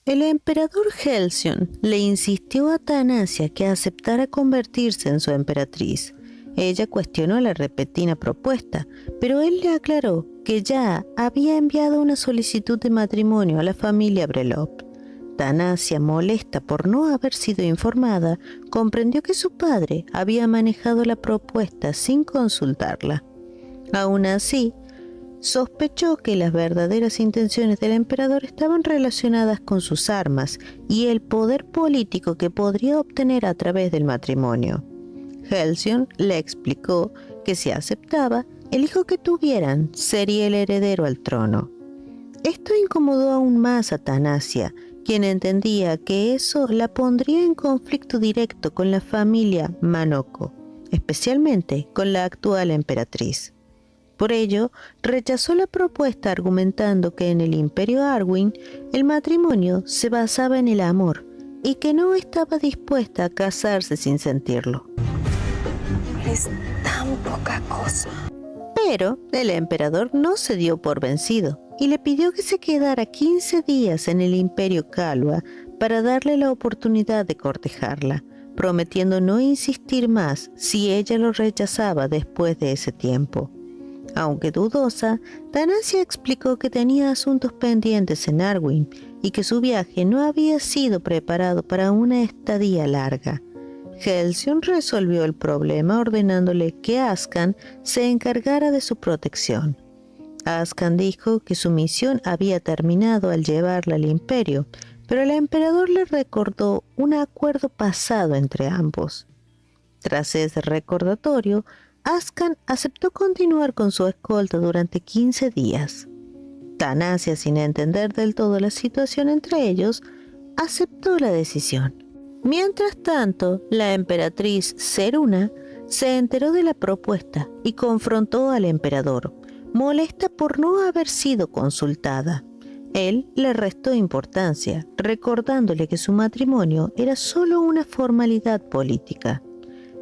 El emperador Halcyon le insistió a Thanasia que aceptara convertirse en su emperatriz. Ella cuestionó la repentina propuesta, pero él le aclaró que ya había enviado una solicitud de matrimonio a la familia Brelov. Thanasia, molesta por no haber sido informada, comprendió que su padre había manejado la propuesta sin consultarla. Aún así, sospechó que las verdaderas intenciones del emperador estaban relacionadas con sus armas y el poder político que podría obtener a través del matrimonio. Halcyon le explicó que si aceptaba, el hijo que tuvieran sería el heredero al trono. Esto incomodó aún más a Thanasia, quien entendía que eso la pondría en conflicto directo con la familia Manoko, especialmente con la actual emperatriz. Por ello, rechazó la propuesta argumentando que en el Imperio Arwyn el matrimonio se basaba en el amor y que no estaba dispuesta a casarse sin sentirlo. Es tan poca cosa. Pero el emperador no se dio por vencido y le pidió que se quedara 15 días en el Imperio Kalwa para darle la oportunidad de cortejarla, prometiendo no insistir más si ella lo rechazaba después de ese tiempo. Aunque dudosa, Thanasia explicó que tenía asuntos pendientes en Arwyn y que su viaje no había sido preparado para una estadía larga. Halcyon resolvió el problema ordenándole que Ascan se encargara de su protección. Ascan dijo que su misión había terminado al llevarla al imperio, pero el emperador le recordó un acuerdo pasado entre ambos. Tras ese recordatorio, Ascan aceptó continuar con su escolta durante 15 días. Thanasia, sin entender del todo la situación entre ellos, aceptó la decisión. Mientras tanto, la emperatriz Seruna se enteró de la propuesta y confrontó al emperador, molesta por no haber sido consultada. Él le restó importancia, recordándole que su matrimonio era solo una formalidad política.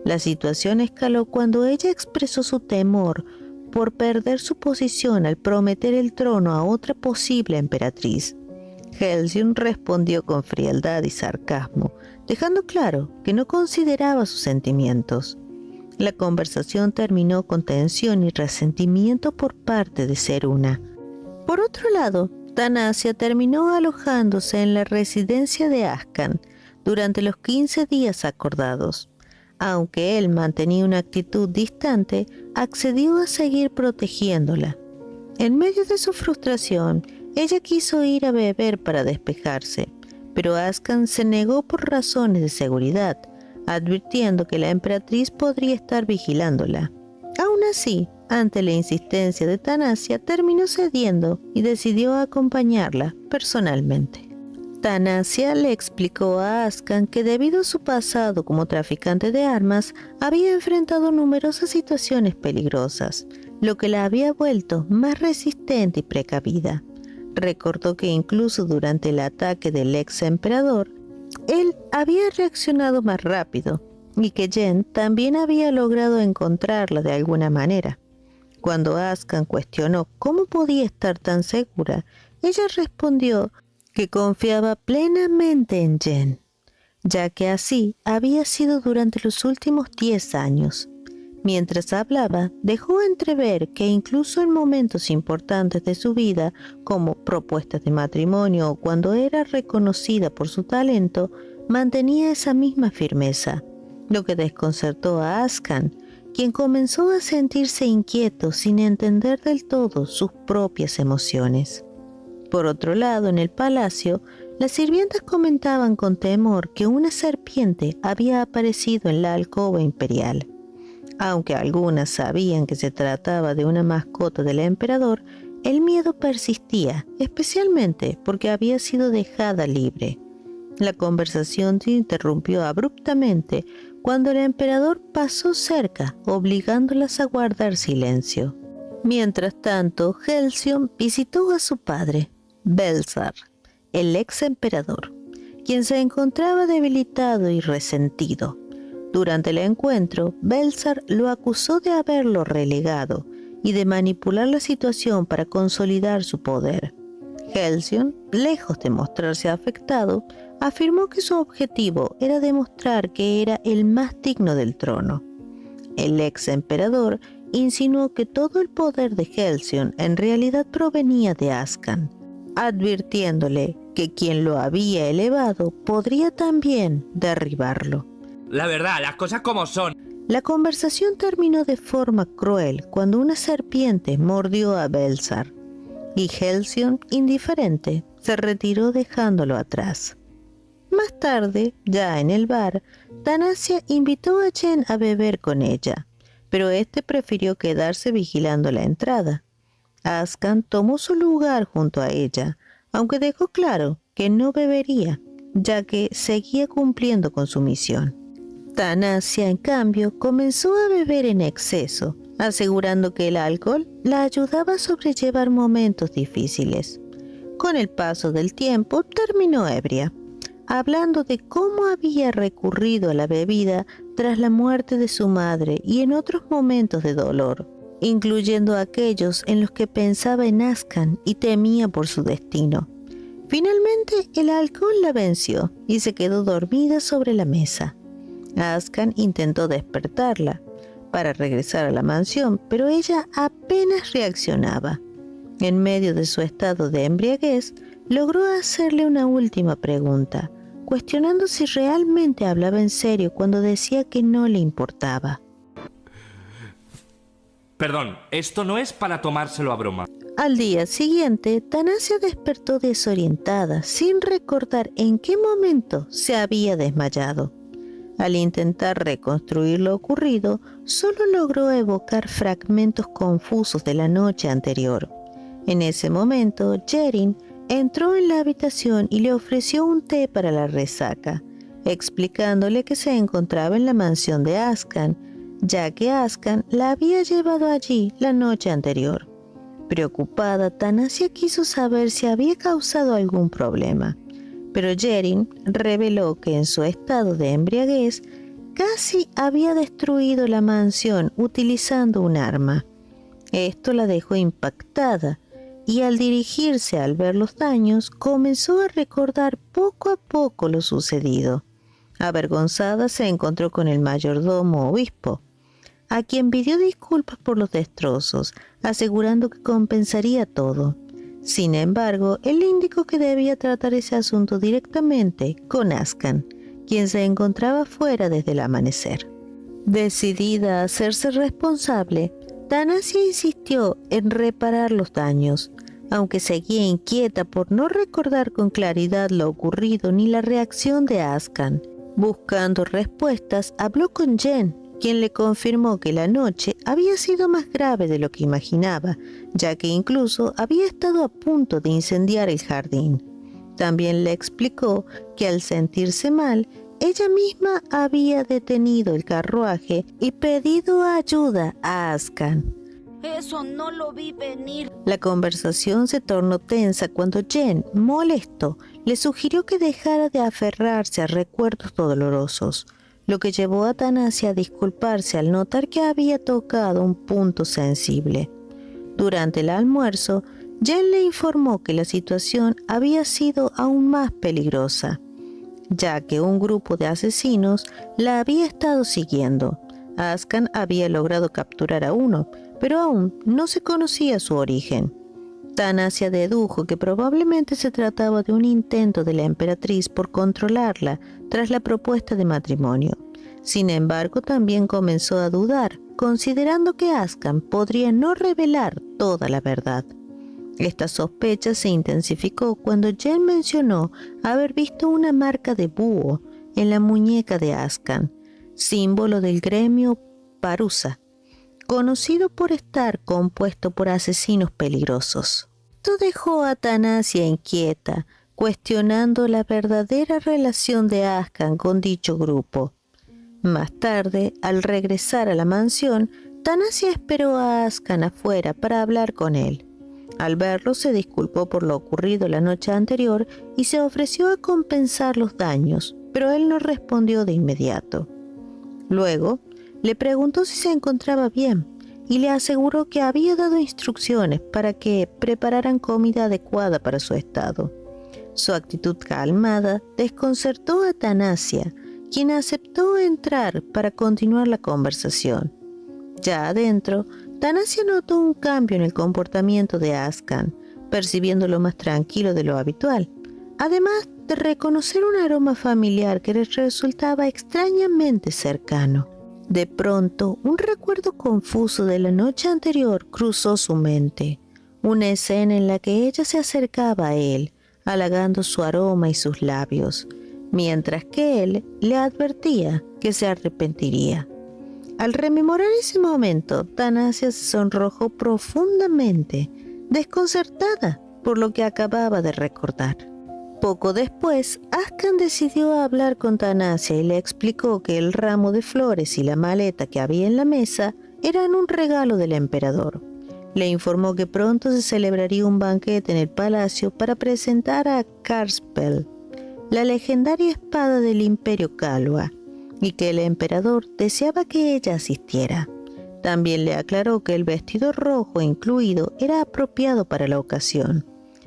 La situación escaló cuando ella expresó su temor por perder su posición al prometer el trono a otra posible emperatriz. Halcyon respondió con frialdad y sarcasmo, dejando claro que no consideraba sus sentimientos. La conversación terminó con tensión y resentimiento por parte de Seruna. Por otro lado, Thanasia terminó alojándose en la residencia de Ascan durante los 15 días acordados. Aunque él mantenía una actitud distante, accedió a seguir protegiéndola. En medio de su frustración, ella quiso ir a beber para despejarse, pero Ascan se negó por razones de seguridad, advirtiendo que la emperatriz podría estar vigilándola. Aún así, ante la insistencia de Thanasia, terminó cediendo y decidió acompañarla personalmente. Thanasia le explicó a Ascan que debido a su pasado como traficante de armas, había enfrentado numerosas situaciones peligrosas, lo que la había vuelto más resistente y precavida. Recordó que incluso durante el ataque del ex emperador, él había reaccionado más rápido y que Jen también había logrado encontrarla de alguna manera. Cuando Ascan cuestionó cómo podía estar tan segura, ella respondió que confiaba plenamente en Jen, ya que así había sido durante los últimos 10 años. Mientras hablaba, dejó entrever que incluso en momentos importantes de su vida, como propuestas de matrimonio o cuando era reconocida por su talento, mantenía esa misma firmeza, lo que desconcertó a Ascan, quien comenzó a sentirse inquieto sin entender del todo sus propias emociones. Por otro lado, en el palacio, las sirvientas comentaban con temor que una serpiente había aparecido en la alcoba imperial. Aunque algunas sabían que se trataba de una mascota del emperador, el miedo persistía, especialmente porque había sido dejada libre. La conversación se interrumpió abruptamente cuando el emperador pasó cerca, obligándolas a guardar silencio. Mientras tanto, Halcyon visitó a su padre, Belsar, el ex emperador, quien se encontraba debilitado y resentido. Durante el encuentro, Belsar lo acusó de haberlo relegado y de manipular la situación para consolidar su poder. Halcyon, lejos de mostrarse afectado, afirmó que su objetivo era demostrar que era el más digno del trono. El ex emperador insinuó que todo el poder de Halcyon en realidad provenía de Ascan, advirtiéndole que quien lo había elevado podría también derribarlo. La verdad, las cosas como son. La conversación terminó de forma cruel cuando una serpiente mordió a Belsar, y Halcyon, indiferente, se retiró dejándolo atrás. Más tarde, ya en el bar, Thanasia invitó a Jen a beber con ella, pero este prefirió quedarse vigilando la entrada. Ascan tomó su lugar junto a ella, aunque dejó claro que no bebería, ya que seguía cumpliendo con su misión. Thanasia, en cambio, comenzó a beber en exceso, asegurando que el alcohol la ayudaba a sobrellevar momentos difíciles. Con el paso del tiempo, terminó ebria, hablando de cómo había recurrido a la bebida tras la muerte de su madre y en otros momentos de dolor, incluyendo aquellos en los que pensaba en Ascan y temía por su destino. Finalmente, el alcohol la venció y se quedó dormida sobre la mesa. Ascan intentó despertarla para regresar a la mansión, pero ella apenas reaccionaba. En medio de su estado de embriaguez, logró hacerle una última pregunta, cuestionando si realmente hablaba en serio cuando decía que no le importaba. Perdón, esto no es para tomárselo a broma. Al día siguiente, Thanasia despertó desorientada, sin recordar en qué momento se había desmayado. Al intentar reconstruir lo ocurrido, solo logró evocar fragmentos confusos de la noche anterior. En ese momento, Jeryn entró en la habitación y le ofreció un té para la resaca, explicándole que se encontraba en la mansión de Ascan, ya que Ascan la había llevado allí la noche anterior. Preocupada, Thanasia quiso saber si había causado algún problema, pero Jeryn reveló que en su estado de embriaguez casi había destruido la mansión utilizando un arma. Esto la dejó impactada y al dirigirse al ver los daños comenzó a recordar poco a poco lo sucedido. Avergonzada se encontró con el mayordomo obispo, a quien pidió disculpas por los destrozos, asegurando que compensaría todo. Sin embargo, él le indicó que debía tratar ese asunto directamente con Ascan, quien se encontraba fuera desde el amanecer. Decidida a hacerse responsable, Thanasia insistió en reparar los daños, aunque seguía inquieta por no recordar con claridad lo ocurrido ni la reacción de Ascan. Buscando respuestas, habló con Jen, quien le confirmó que la noche había sido más grave de lo que imaginaba, ya que incluso había estado a punto de incendiar el jardín. También le explicó que al sentirse mal, ella misma había detenido el carruaje y pedido ayuda a Ascan. Eso no lo vi venir. La conversación se tornó tensa cuando Jen, molesto, le sugirió que dejara de aferrarse a recuerdos dolorosos, lo que llevó a Thanasia a disculparse al notar que había tocado un punto sensible. Durante el almuerzo, Jen le informó que la situación había sido aún más peligrosa, ya que un grupo de asesinos la había estado siguiendo. Ascan había logrado capturar a uno, pero aún no se conocía su origen. Thanasia dedujo que probablemente se trataba de un intento de la emperatriz por controlarla tras la propuesta de matrimonio. Sin embargo, también comenzó a dudar, considerando que Ascan podría no revelar toda la verdad. Esta sospecha se intensificó cuando Jen mencionó haber visto una marca de búho en la muñeca de Ascan, símbolo del gremio Parusa, conocido por estar compuesto por asesinos peligrosos. Esto dejó a Thanasia inquieta, cuestionando la verdadera relación de Ascan con dicho grupo. Más tarde, al regresar a la mansión, Thanasia esperó a Ascan afuera para hablar con él. Al verlo, se disculpó por lo ocurrido la noche anterior y se ofreció a compensar los daños, pero él no respondió de inmediato. Luego, le preguntó si se encontraba bien, y le aseguró que había dado instrucciones para que prepararan comida adecuada para su estado. Su actitud calmada desconcertó a Thanasia, quien aceptó entrar para continuar la conversación. Ya adentro, Thanasia notó un cambio en el comportamiento de Ascan, percibiéndolo más tranquilo de lo habitual, además de reconocer un aroma familiar que le resultaba extrañamente cercano. De pronto, un recuerdo confuso de la noche anterior cruzó su mente, una escena en la que ella se acercaba a él, halagando su aroma y sus labios, mientras que él le advertía que se arrepentiría. Al rememorar ese momento, Thanasia se sonrojó profundamente, desconcertada por lo que acababa de recordar. Poco después, Ascan decidió hablar con Thanasia y le explicó que el ramo de flores y la maleta que había en la mesa eran un regalo del emperador. Le informó que pronto se celebraría un banquete en el palacio para presentar a Karspel, la legendaria espada del Imperio Kalua, y que el emperador deseaba que ella asistiera. También le aclaró que el vestido rojo incluido era apropiado para la ocasión,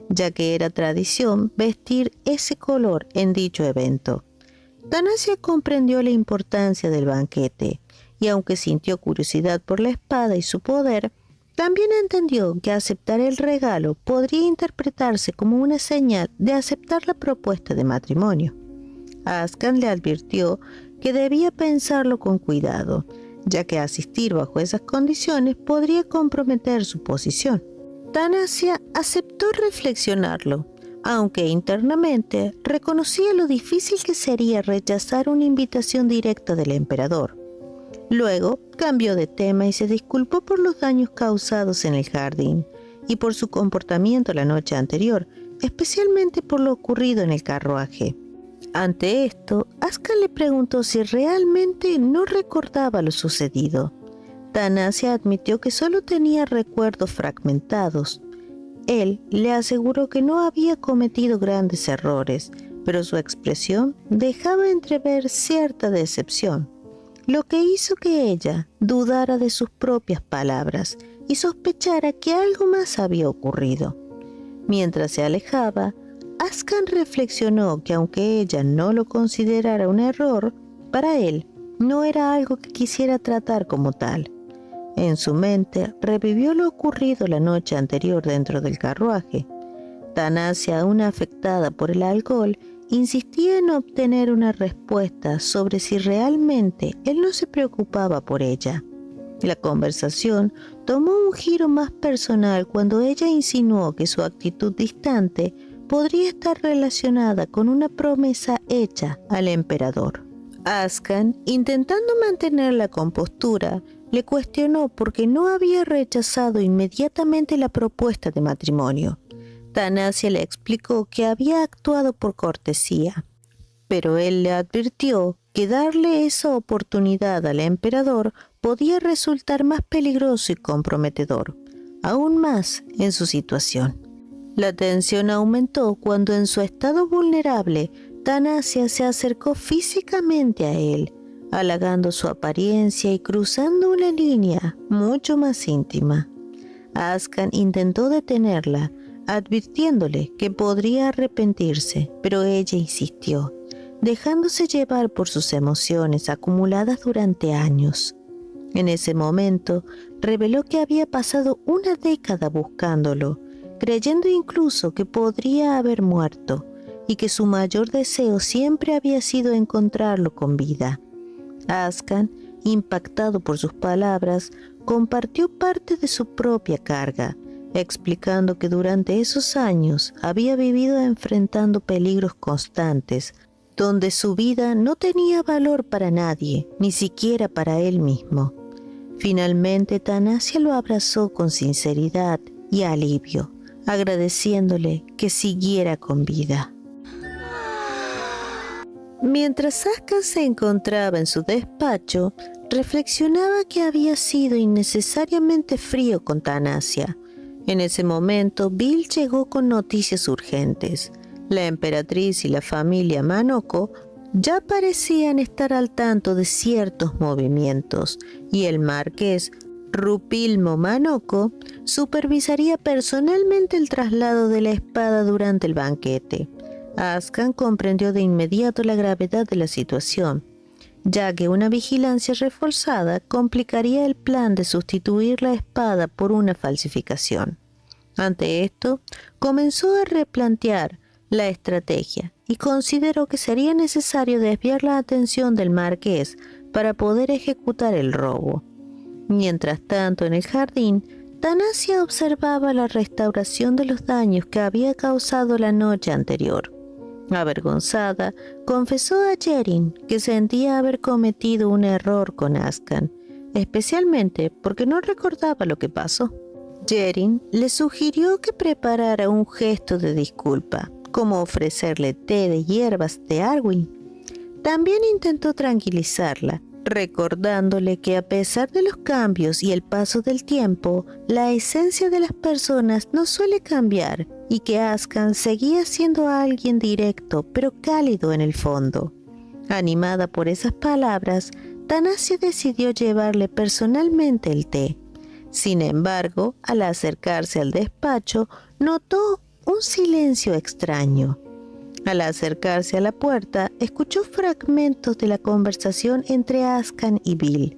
ya que era tradición vestir ese color en dicho evento. Thanasia comprendió la importancia del banquete, y aunque sintió curiosidad por la espada y su poder, también entendió que aceptar el regalo podría interpretarse como una señal de aceptar la propuesta de matrimonio. Ascan le advirtió que debía pensarlo con cuidado, ya que asistir bajo esas condiciones podría comprometer su posición. Thanasia aceptó reflexionarlo, aunque internamente reconocía lo difícil que sería rechazar una invitación directa del emperador. Luego cambió de tema y se disculpó por los daños causados en el jardín y por su comportamiento la noche anterior, especialmente por lo ocurrido en el carruaje. Ante esto, Ascan le preguntó si realmente no recordaba lo sucedido. Thanasia admitió que solo tenía recuerdos fragmentados. Él le aseguró que no había cometido grandes errores, pero su expresión dejaba entrever cierta decepción, lo que hizo que ella dudara de sus propias palabras y sospechara que algo más había ocurrido. Mientras se alejaba, Ascan reflexionó que aunque ella no lo considerara un error, para él no era algo que quisiera tratar como tal. En su mente revivió lo ocurrido la noche anterior dentro del carruaje. Thanasia, aún afectada por el alcohol, insistía en obtener una respuesta sobre si realmente él no se preocupaba por ella. La conversación tomó un giro más personal cuando ella insinuó que su actitud distante podría estar relacionada con una promesa hecha al emperador. Ascan, intentando mantener la compostura, le cuestionó por qué no había rechazado inmediatamente la propuesta de matrimonio. Thanasia le explicó que había actuado por cortesía, pero él le advirtió que darle esa oportunidad al emperador podía resultar más peligroso y comprometedor, aún más en su situación. La tensión aumentó cuando en su estado vulnerable, Thanasia se acercó físicamente a él, halagando su apariencia y cruzando una línea mucho más íntima. Ascan intentó detenerla, advirtiéndole que podría arrepentirse, pero ella insistió, dejándose llevar por sus emociones acumuladas durante años. En ese momento, reveló que había pasado una década buscándolo, creyendo incluso que podría haber muerto, y que su mayor deseo siempre había sido encontrarlo con vida. Ascan, impactado por sus palabras, compartió parte de su propia carga, explicando que durante esos años había vivido enfrentando peligros constantes, donde su vida no tenía valor para nadie, ni siquiera para él mismo. Finalmente, Thanasia lo abrazó con sinceridad y alivio, agradeciéndole que siguiera con vida. Mientras Ascan se encontraba en su despacho, reflexionaba que había sido innecesariamente frío con Thanasia. En ese momento, Bill llegó con noticias urgentes. La emperatriz y la familia Manoko ya parecían estar al tanto de ciertos movimientos, y el marqués Rupilmo Manoko supervisaría personalmente el traslado de la espada durante el banquete. Ascan comprendió de inmediato la gravedad de la situación, ya que una vigilancia reforzada complicaría el plan de sustituir la espada por una falsificación. Ante esto, comenzó a replantear la estrategia y consideró que sería necesario desviar la atención del marqués para poder ejecutar el robo. Mientras tanto, en el jardín, Tanasia observaba la restauración de los daños que había causado la noche anterior. Avergonzada, confesó a Yerin que sentía haber cometido un error con Ascan, especialmente porque no recordaba lo que pasó. Yerin le sugirió que preparara un gesto de disculpa, como ofrecerle té de hierbas de Arwyn. También intentó tranquilizarla, recordándole que a pesar de los cambios y el paso del tiempo, la esencia de las personas no suele cambiar y que Ascan seguía siendo alguien directo pero cálido en el fondo. Animada por esas palabras, Tanasia decidió llevarle personalmente el té. Sin embargo, al acercarse al despacho, notó un silencio extraño. Al acercarse a la puerta, escuchó fragmentos de la conversación entre Ascan y Bill,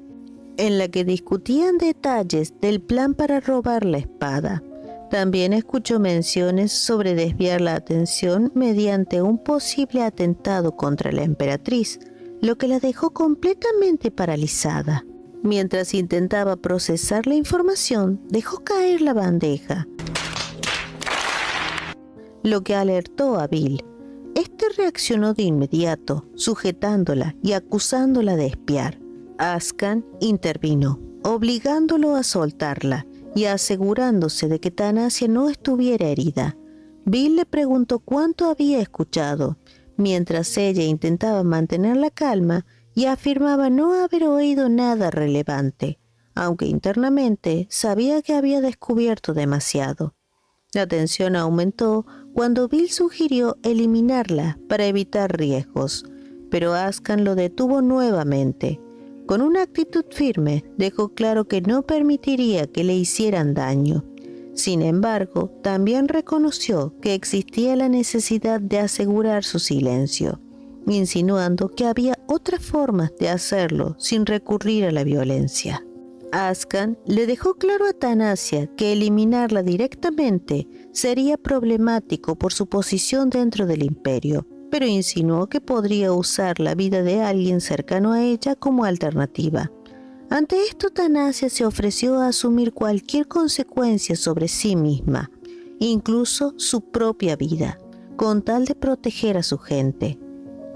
en la que discutían detalles del plan para robar la espada. También escuchó menciones sobre desviar la atención mediante un posible atentado contra la emperatriz, lo que la dejó completamente paralizada. Mientras intentaba procesar la información, dejó caer la bandeja, lo que alertó a Bill. Este reaccionó de inmediato, sujetándola y acusándola de espiar. Ascan intervino, obligándolo a soltarla y asegurándose de que Tanasia no estuviera herida. Bill le preguntó cuánto había escuchado, mientras ella intentaba mantener la calma y afirmaba no haber oído nada relevante, aunque internamente sabía que había descubierto demasiado. La tensión aumentó cuando Bill sugirió eliminarla para evitar riesgos, pero Ascan lo detuvo nuevamente. Con una actitud firme, dejó claro que no permitiría que le hicieran daño. Sin embargo, también reconoció que existía la necesidad de asegurar su silencio, insinuando que había otras formas de hacerlo sin recurrir a la violencia. Ascan le dejó claro a Tanasia que eliminarla directamente sería problemático por su posición dentro del imperio, pero insinuó que podría usar la vida de alguien cercano a ella como alternativa. Ante esto, Tanasia se ofreció a asumir cualquier consecuencia sobre sí misma, incluso su propia vida, con tal de proteger a su gente.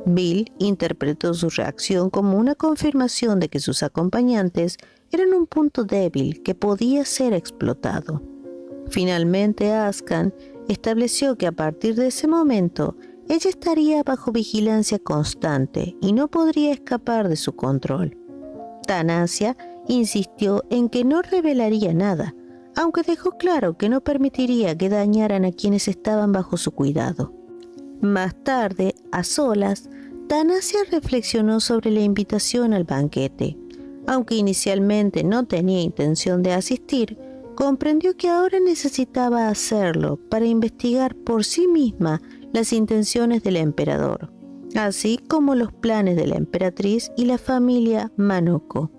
Bill interpretó su reacción como una confirmación de que sus acompañantes eran un punto débil que podía ser explotado. Finalmente, Ascan estableció que a partir de ese momento, ella estaría bajo vigilancia constante y no podría escapar de su control. Tanasia insistió en que no revelaría nada, aunque dejó claro que no permitiría que dañaran a quienes estaban bajo su cuidado. Más tarde, a solas, Tanasia reflexionó sobre la invitación al banquete. Aunque inicialmente no tenía intención de asistir, comprendió que ahora necesitaba hacerlo para investigar por sí misma las intenciones del emperador, así como los planes de la emperatriz y la familia Manoko.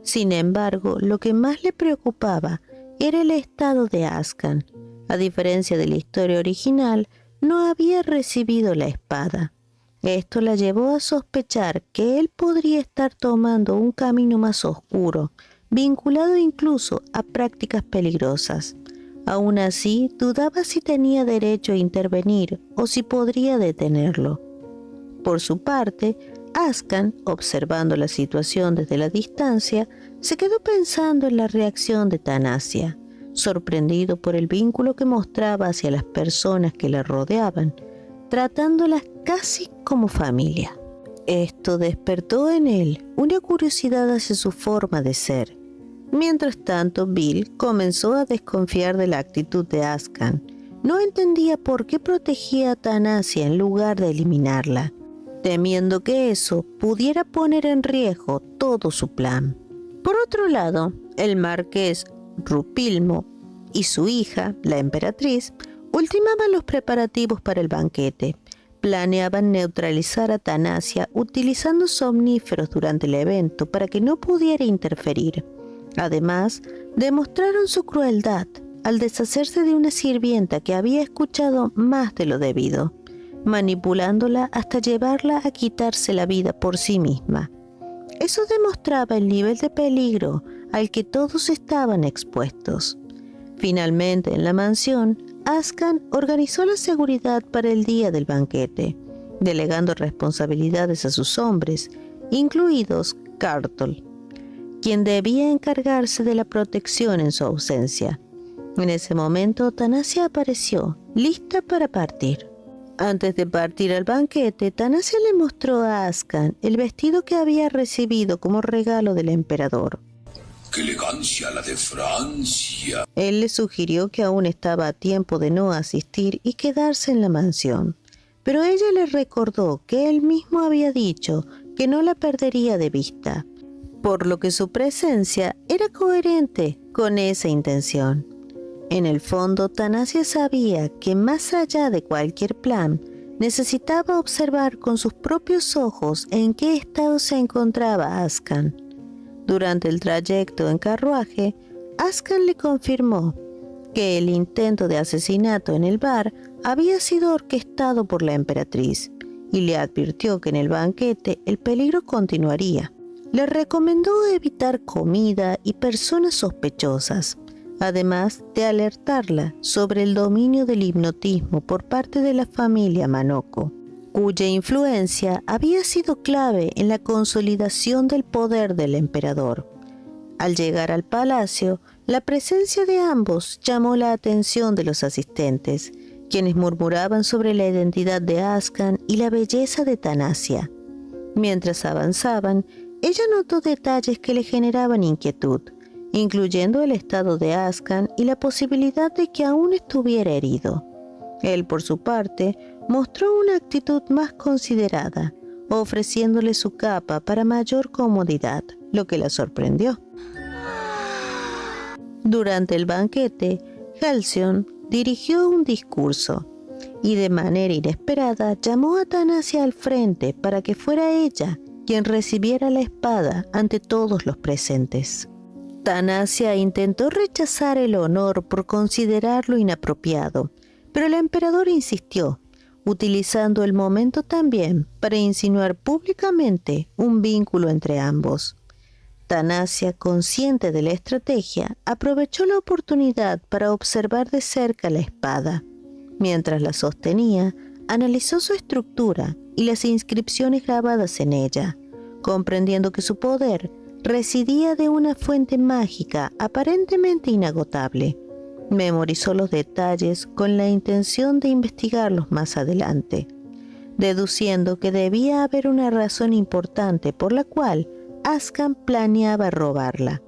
Sin embargo, lo que más le preocupaba era el estado de Ascan. A diferencia de la historia original, no había recibido la espada. Esto la llevó a sospechar que él podría estar tomando un camino más oscuro, vinculado incluso a prácticas peligrosas. Aún así, dudaba si tenía derecho a intervenir o si podría detenerlo. Por su parte, Ascan, observando la situación desde la distancia, se quedó pensando en la reacción de Tanasia, sorprendido por el vínculo que mostraba hacia las personas que la rodeaban, tratándolas casi como familia. Esto despertó en él una curiosidad hacia su forma de ser. Mientras tanto, Bill comenzó a desconfiar de la actitud de Ascan. No entendía por qué protegía a Tanasia en lugar de eliminarla, temiendo que eso pudiera poner en riesgo todo su plan. Por otro otro lado, el marqués Rupilmo y su hija, la emperatriz, ultimaban los preparativos para el banquete. Planeaban neutralizar a Tanasia utilizando somníferos durante el evento para que no pudiera interferir. Además, demostraron su crueldad al deshacerse de una sirvienta que había escuchado más de lo debido, manipulándola hasta llevarla a quitarse la vida por sí misma. Eso demostraba el nivel de peligro al que todos estaban expuestos. Finalmente, en la mansión, Ascan organizó la seguridad para el día del banquete, delegando responsabilidades a sus hombres, incluidos Cartol, quien debía encargarse de la protección en su ausencia. En ese momento, Tanasia apareció, lista para partir. Antes de partir al banquete, Tanasia le mostró a Ascan el vestido que había recibido como regalo del emperador. ¡Qué elegancia la de Francia! Él le sugirió que aún estaba a tiempo de no asistir y quedarse en la mansión, pero ella le recordó que él mismo había dicho que no la perdería de vista, por lo que su presencia era coherente con esa intención. En el fondo, Tanasia sabía que más allá de cualquier plan, necesitaba observar con sus propios ojos en qué estado se encontraba Ascan. Durante el trayecto en carruaje, Ascan le confirmó que el intento de asesinato en el bar había sido orquestado por la emperatriz y le advirtió que en el banquete el peligro continuaría. Le recomendó evitar comida y personas sospechosas, además de alertarla sobre el dominio del hipnotismo por parte de la familia Manoko, cuya influencia había sido clave en la consolidación del poder del emperador. Al llegar al palacio, la presencia de ambos llamó la atención de los asistentes, quienes murmuraban sobre la identidad de Ascan y la belleza de Tanasia. Mientras avanzaban, ella notó detalles que le generaban inquietud, incluyendo el estado de Ascan y la posibilidad de que aún estuviera herido. Él, por su parte, mostró una actitud más considerada, ofreciéndole su capa para mayor comodidad, lo que la sorprendió. Durante el banquete, Halcyon dirigió un discurso y de manera inesperada llamó a Tanasia al frente para que fuera ella quien recibiera la espada ante todos los presentes. Tanasia intentó rechazar el honor por considerarlo inapropiado, pero el emperador insistió, utilizando el momento también para insinuar públicamente un vínculo entre ambos. Tanasia, consciente de la estrategia, aprovechó la oportunidad para observar de cerca la espada. Mientras la sostenía, analizó su estructura y las inscripciones grabadas en ella, comprendiendo que su poder residía de una fuente mágica aparentemente inagotable. Memorizó los detalles con la intención de investigarlos más adelante, deduciendo que debía haber una razón importante por la cual Ascan planeaba robarla.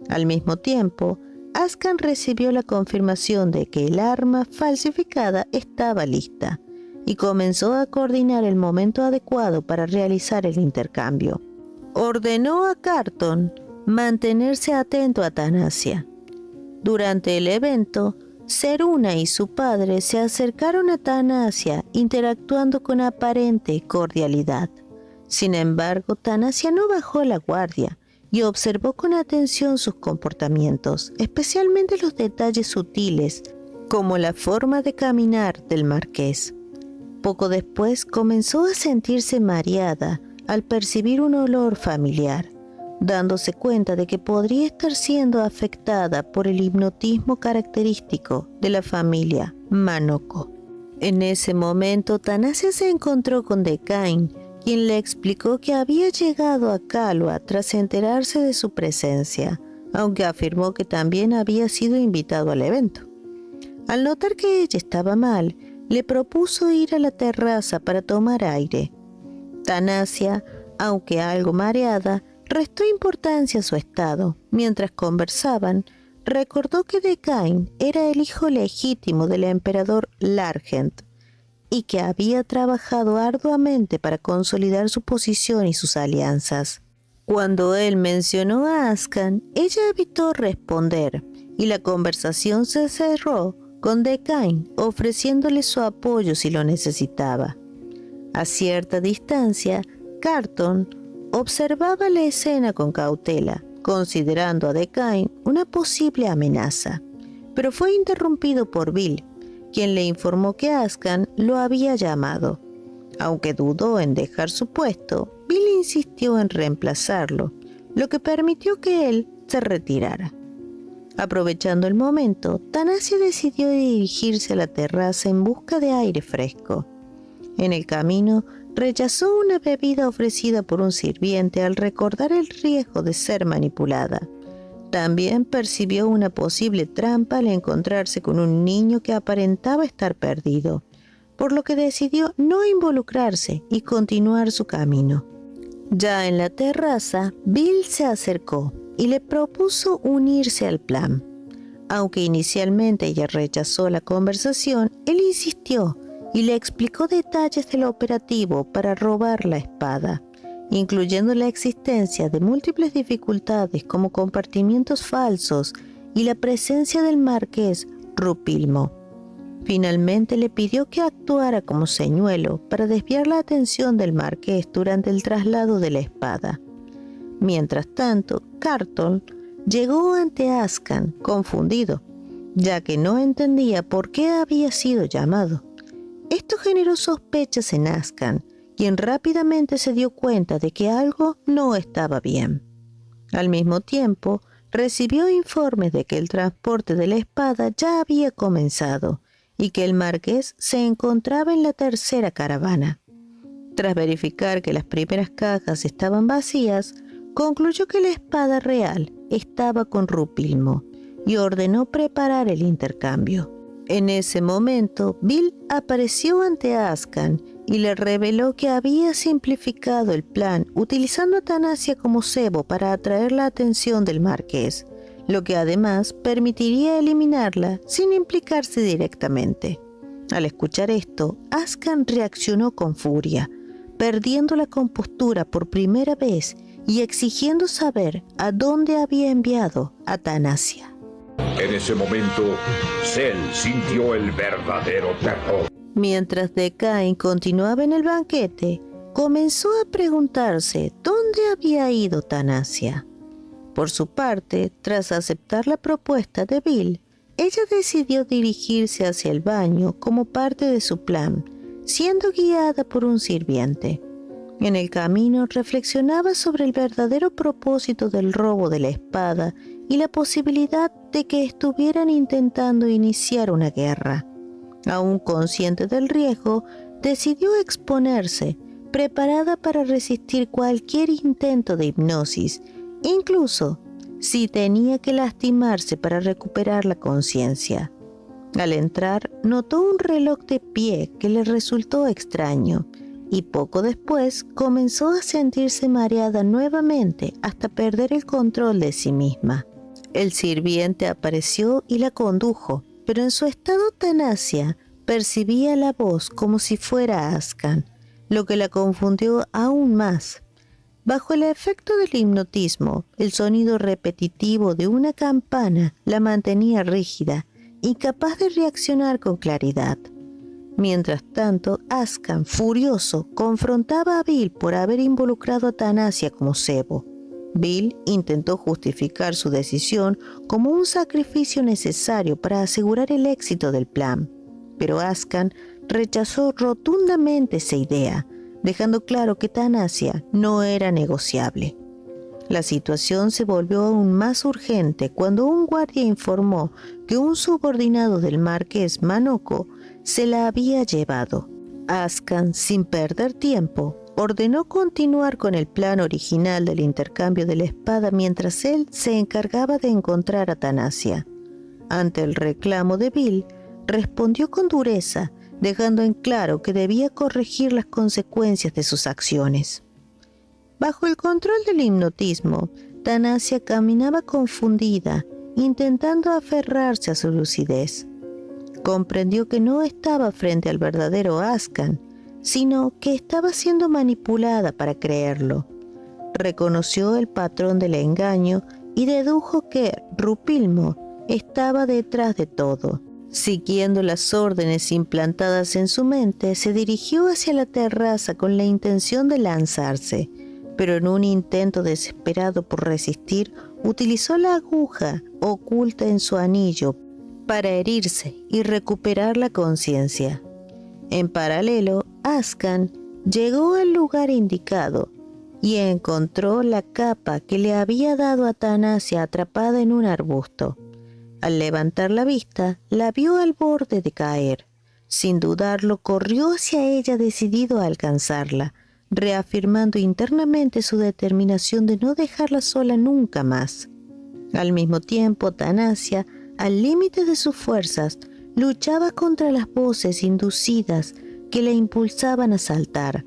Al mismo tiempo, Ascan recibió la confirmación de que el arma falsificada estaba lista y comenzó a coordinar el momento adecuado para realizar el intercambio. Ordenó a Carton mantenerse atento a Tanasia. Durante el evento, Seruna y su padre se acercaron a Tanasia interactuando con aparente cordialidad. Sin embargo, Tanasia no bajó la guardia y observó con atención sus comportamientos, especialmente los detalles sutiles, como la forma de caminar del marqués. Poco después comenzó a sentirse mareada al percibir un olor familiar, dándose cuenta de que podría estar siendo afectada por el hipnotismo característico de la familia Manoko. En ese momento, Tanasia se encontró con Dekain, quien le explicó que había llegado a Kalua tras enterarse de su presencia, aunque afirmó que también había sido invitado al evento. Al notar que ella estaba mal, le propuso ir a la terraza para tomar aire. Tanasia, aunque algo mareada, restó importancia a su estado. Mientras conversaban, recordó que Dekain era el hijo legítimo del emperador Largent y que había trabajado arduamente para consolidar su posición y sus alianzas. Cuando él mencionó a Ascan, ella evitó responder y la conversación se cerró con Dekain ofreciéndole su apoyo si lo necesitaba. A cierta distancia, Carton observaba la escena con cautela, considerando a Dekain una posible amenaza, pero fue interrumpido por Bill, quien le informó que Ascan lo había llamado. Aunque dudó en dejar su puesto, Bill insistió en reemplazarlo, lo que permitió que él se retirara. Aprovechando el momento, Thanasia decidió dirigirse a la terraza en busca de aire fresco. En el camino, rechazó una bebida ofrecida por un sirviente al recordar el riesgo de ser manipulada. También percibió una posible trampa al encontrarse con un niño que aparentaba estar perdido, por lo que decidió no involucrarse y continuar su camino. Ya en la terraza, Bill se acercó y le propuso unirse al plan. Aunque inicialmente ella rechazó la conversación, él insistió y le explicó detalles del operativo para robar la espada, incluyendo la existencia de múltiples dificultades como compartimientos falsos y la presencia del marqués Rupilmo. Finalmente le pidió que actuara como señuelo para desviar la atención del marqués durante el traslado de la espada. Mientras tanto, Carton llegó ante Ascan confundido, ya que no entendía por qué había sido llamado. Esto generó sospechas en Ascan, quien rápidamente se dio cuenta de que algo no estaba bien. Al mismo tiempo, recibió informes de que el transporte de la espada ya había comenzado y que el marqués se encontraba en la tercera caravana. Tras verificar que las primeras cajas estaban vacías, concluyó que la espada real estaba con Rupilmo y ordenó preparar el intercambio. En ese momento, Bill apareció ante Ascan y le reveló que había simplificado el plan utilizando a Thanasia como cebo para atraer la atención del marqués, lo que además permitiría eliminarla sin implicarse directamente. Al escuchar esto, Ascan reaccionó con furia, perdiendo la compostura por primera vez y exigiendo saber a dónde había enviado a Thanasia. En ese momento, Cell sintió el verdadero terror. Mientras Dekain continuaba en el banquete, comenzó a preguntarse dónde había ido Thanasia. Por su parte, tras aceptar la propuesta de Bill, ella decidió dirigirse hacia el baño como parte de su plan, siendo guiada por un sirviente. En el camino reflexionaba sobre el verdadero propósito del robo de la espada y la posibilidad de que estuvieran intentando iniciar una guerra. Aún consciente del riesgo, decidió exponerse, preparada para resistir cualquier intento de hipnosis, incluso si tenía que lastimarse para recuperar la conciencia. Al entrar, notó un reloj de pie que le resultó extraño, y poco después comenzó a sentirse mareada nuevamente hasta perder el control de sí misma. El sirviente apareció y la condujo, pero en su estado Thanasia percibía la voz como si fuera Ascan, lo que la confundió aún más. Bajo el efecto del hipnotismo, el sonido repetitivo de una campana la mantenía rígida, incapaz de reaccionar con claridad. Mientras tanto, Ascan, furioso, confrontaba a Bill por haber involucrado a Thanasia como cebo. Bill intentó justificar su decisión como un sacrificio necesario para asegurar el éxito del plan, pero Ascan rechazó rotundamente esa idea, dejando claro que Thanasia no era negociable. La situación se volvió aún más urgente cuando un guardia informó que un subordinado del marqués Manoko se la había llevado. Ascan, sin perder tiempo, ordenó continuar con el plan original del intercambio de la espada mientras él se encargaba de encontrar a Thanasia. Ante el reclamo de Bill, respondió con dureza, dejando en claro que debía corregir las consecuencias de sus acciones. Bajo el control del hipnotismo, Thanasia caminaba confundida, intentando aferrarse a su lucidez. Comprendió que no estaba frente al verdadero Ascan, sino que estaba siendo manipulada para creerlo. reconoció el patrón del engaño y dedujo que Rupilmo estaba detrás de todo. Siguiendo las órdenes implantadas en su mente, se dirigió hacia la terraza con la intención de lanzarse, pero en un intento desesperado por resistir, utilizó la aguja oculta en su anillo para herirse y recuperar la conciencia. En paralelo, Ascan llegó al lugar indicado y encontró la capa que le había dado a Thanasia atrapada en un arbusto. Al levantar la vista, la vio al borde de caer. Sin dudarlo, corrió hacia ella decidido a alcanzarla, reafirmando internamente su determinación de no dejarla sola nunca más. Al mismo tiempo, Thanasia, al límite de sus fuerzas, luchaba contra las voces inducidas que la impulsaban a saltar.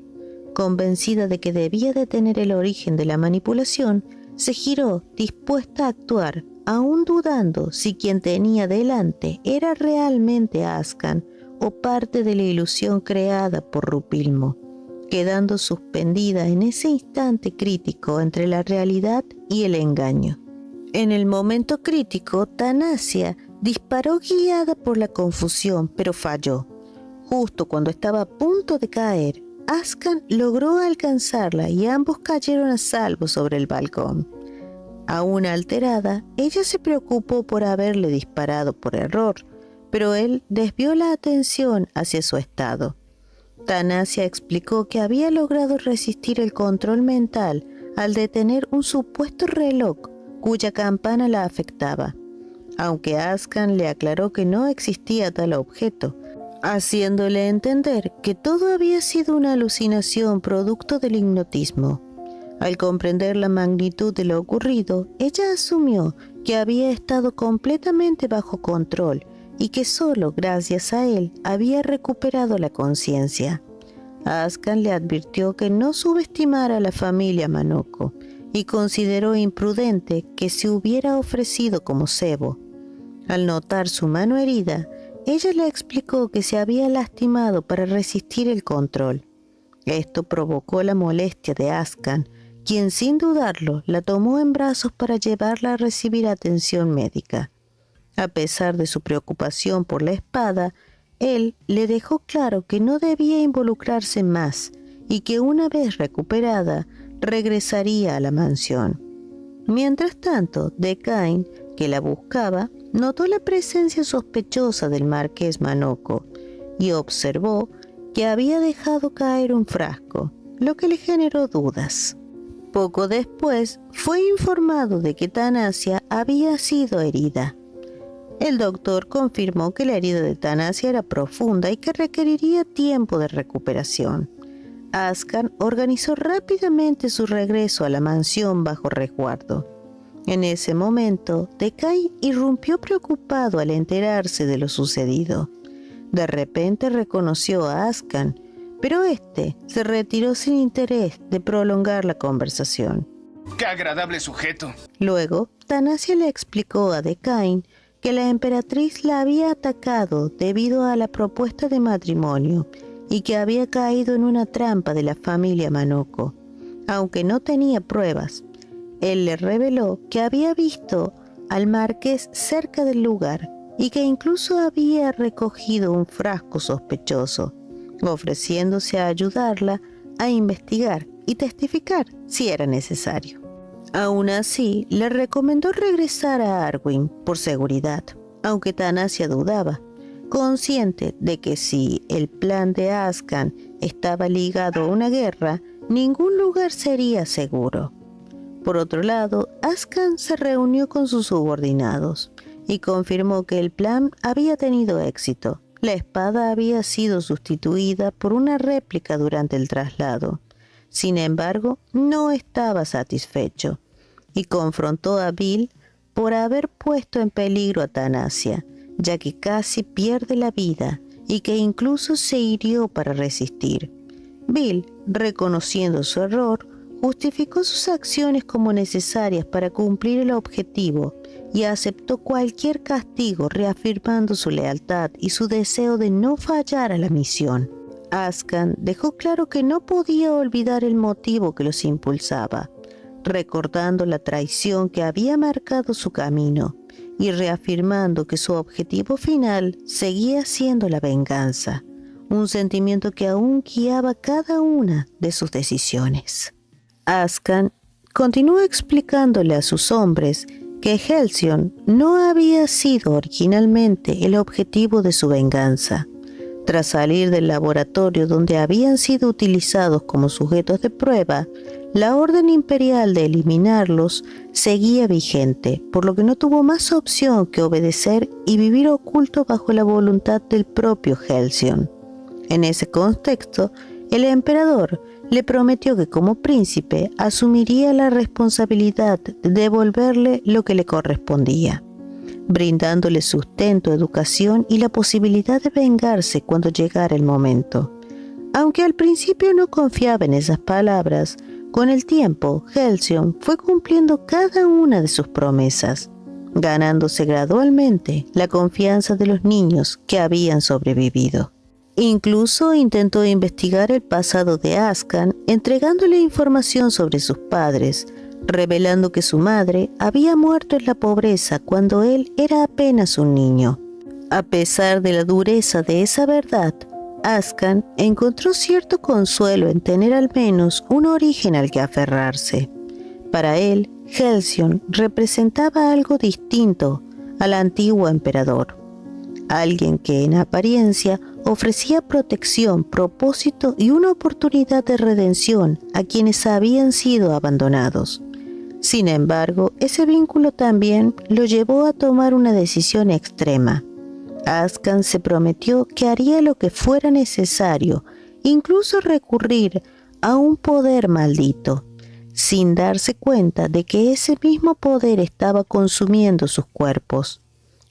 Convencida de que debía detener el origen de la manipulación, se giró dispuesta a actuar, aún dudando si quien tenía delante era realmente Ascan o parte de la ilusión creada por Rupilmo, quedando suspendida en ese instante crítico entre la realidad y el engaño. En el momento crítico, Thanasia disparó guiada por la confusión, pero falló. Justo cuando estaba a punto de caer, Ascan logró alcanzarla y ambos cayeron a salvo sobre el balcón. Aún alterada, ella se preocupó por haberle disparado por error, pero él desvió la atención hacia su estado. Thanasia explicó que había logrado resistir el control mental al detener un supuesto reloj cuya campana la afectaba, aunque Ascan le aclaró que no existía tal objeto, haciéndole entender que todo había sido una alucinación producto del hipnotismo. Al comprender la magnitud de lo ocurrido, ella asumió que había estado completamente bajo control y que solo gracias a él había recuperado la conciencia. Ascan le advirtió que no subestimara a la familia Manoko y consideró imprudente que se hubiera ofrecido como cebo. Al notar su mano herida, ella le explicó que se había lastimado para resistir el control. Esto provocó la molestia de Ascan, quien sin dudarlo la tomó en brazos para llevarla a recibir atención médica. A pesar de su preocupación por la espada, él le dejó claro que no debía involucrarse más y que una vez recuperada, regresaría a la mansión. Mientras tanto, Decain, que la buscaba, notó la presencia sospechosa del marqués Manoko y observó que había dejado caer un frasco, lo que le generó dudas. Poco después, fue informado de que Thanasia había sido herida. El doctor confirmó que la herida de Thanasia era profunda y que requeriría tiempo de recuperación. Ascan organizó rápidamente su regreso a la mansión bajo resguardo. En ese momento, Decain irrumpió preocupado al enterarse de lo sucedido. De repente reconoció a Ascan, pero este se retiró sin interés de prolongar la conversación. ¡Qué agradable sujeto! Luego, Thanasia le explicó a Decain que la emperatriz la había atacado debido a la propuesta de matrimonio y que había caído en una trampa de la familia Manoko, aunque no tenía pruebas. Él le reveló que había visto al marqués cerca del lugar y que incluso había recogido un frasco sospechoso, ofreciéndose a ayudarla a investigar y testificar si era necesario. Aún así, le recomendó regresar a Arwyn por seguridad, aunque Thanasia dudaba, consciente de que si el plan de Ascan estaba ligado a una guerra, ningún lugar sería seguro. Por otro lado, Ascan se reunió con sus subordinados y confirmó que el plan había tenido éxito. La espada había sido sustituida por una réplica durante el traslado. Sin embargo, no estaba satisfecho y confrontó a Bill por haber puesto en peligro a Thanasia, ya que casi pierde la vida y que incluso se hirió para resistir. Bill, reconociendo su error, justificó sus acciones como necesarias para cumplir el objetivo y aceptó cualquier castigo, reafirmando su lealtad y su deseo de no fallar a la misión. Ascan dejó claro que no podía olvidar el motivo que los impulsaba, recordando la traición que había marcado su camino y reafirmando que su objetivo final seguía siendo la venganza, un sentimiento que aún guiaba cada una de sus decisiones. Ascan continuó explicándole a sus hombres que Halcyon no había sido originalmente el objetivo de su venganza. Tras salir del laboratorio donde habían sido utilizados como sujetos de prueba, la orden imperial de eliminarlos seguía vigente, por lo que no tuvo más opción que obedecer y vivir oculto bajo la voluntad del propio Halcyon. En ese contexto, el emperador le prometió que como príncipe asumiría la responsabilidad de devolverle lo que le correspondía, brindándole sustento, educación y la posibilidad de vengarse cuando llegara el momento. Aunque al principio no confiaba en esas palabras, con el tiempo Halcyon fue cumpliendo cada una de sus promesas, ganándose gradualmente la confianza de los niños que habían sobrevivido. Incluso intentó investigar el pasado de Ascan, entregándole información sobre sus padres, revelando que su madre había muerto en la pobreza cuando él era apenas un niño. A pesar de la dureza de esa verdad, Ascan encontró cierto consuelo en tener al menos un origen al que aferrarse. Para él, Halcyon representaba algo distinto al antiguo emperador, alguien que en apariencia ofrecía protección, propósito y una oportunidad de redención a quienes habían sido abandonados. Sin embargo, ese vínculo también lo llevó a tomar una decisión extrema. Ascan se prometió que haría lo que fuera necesario, incluso recurrir a un poder maldito, sin darse cuenta de que ese mismo poder estaba consumiendo sus cuerpos.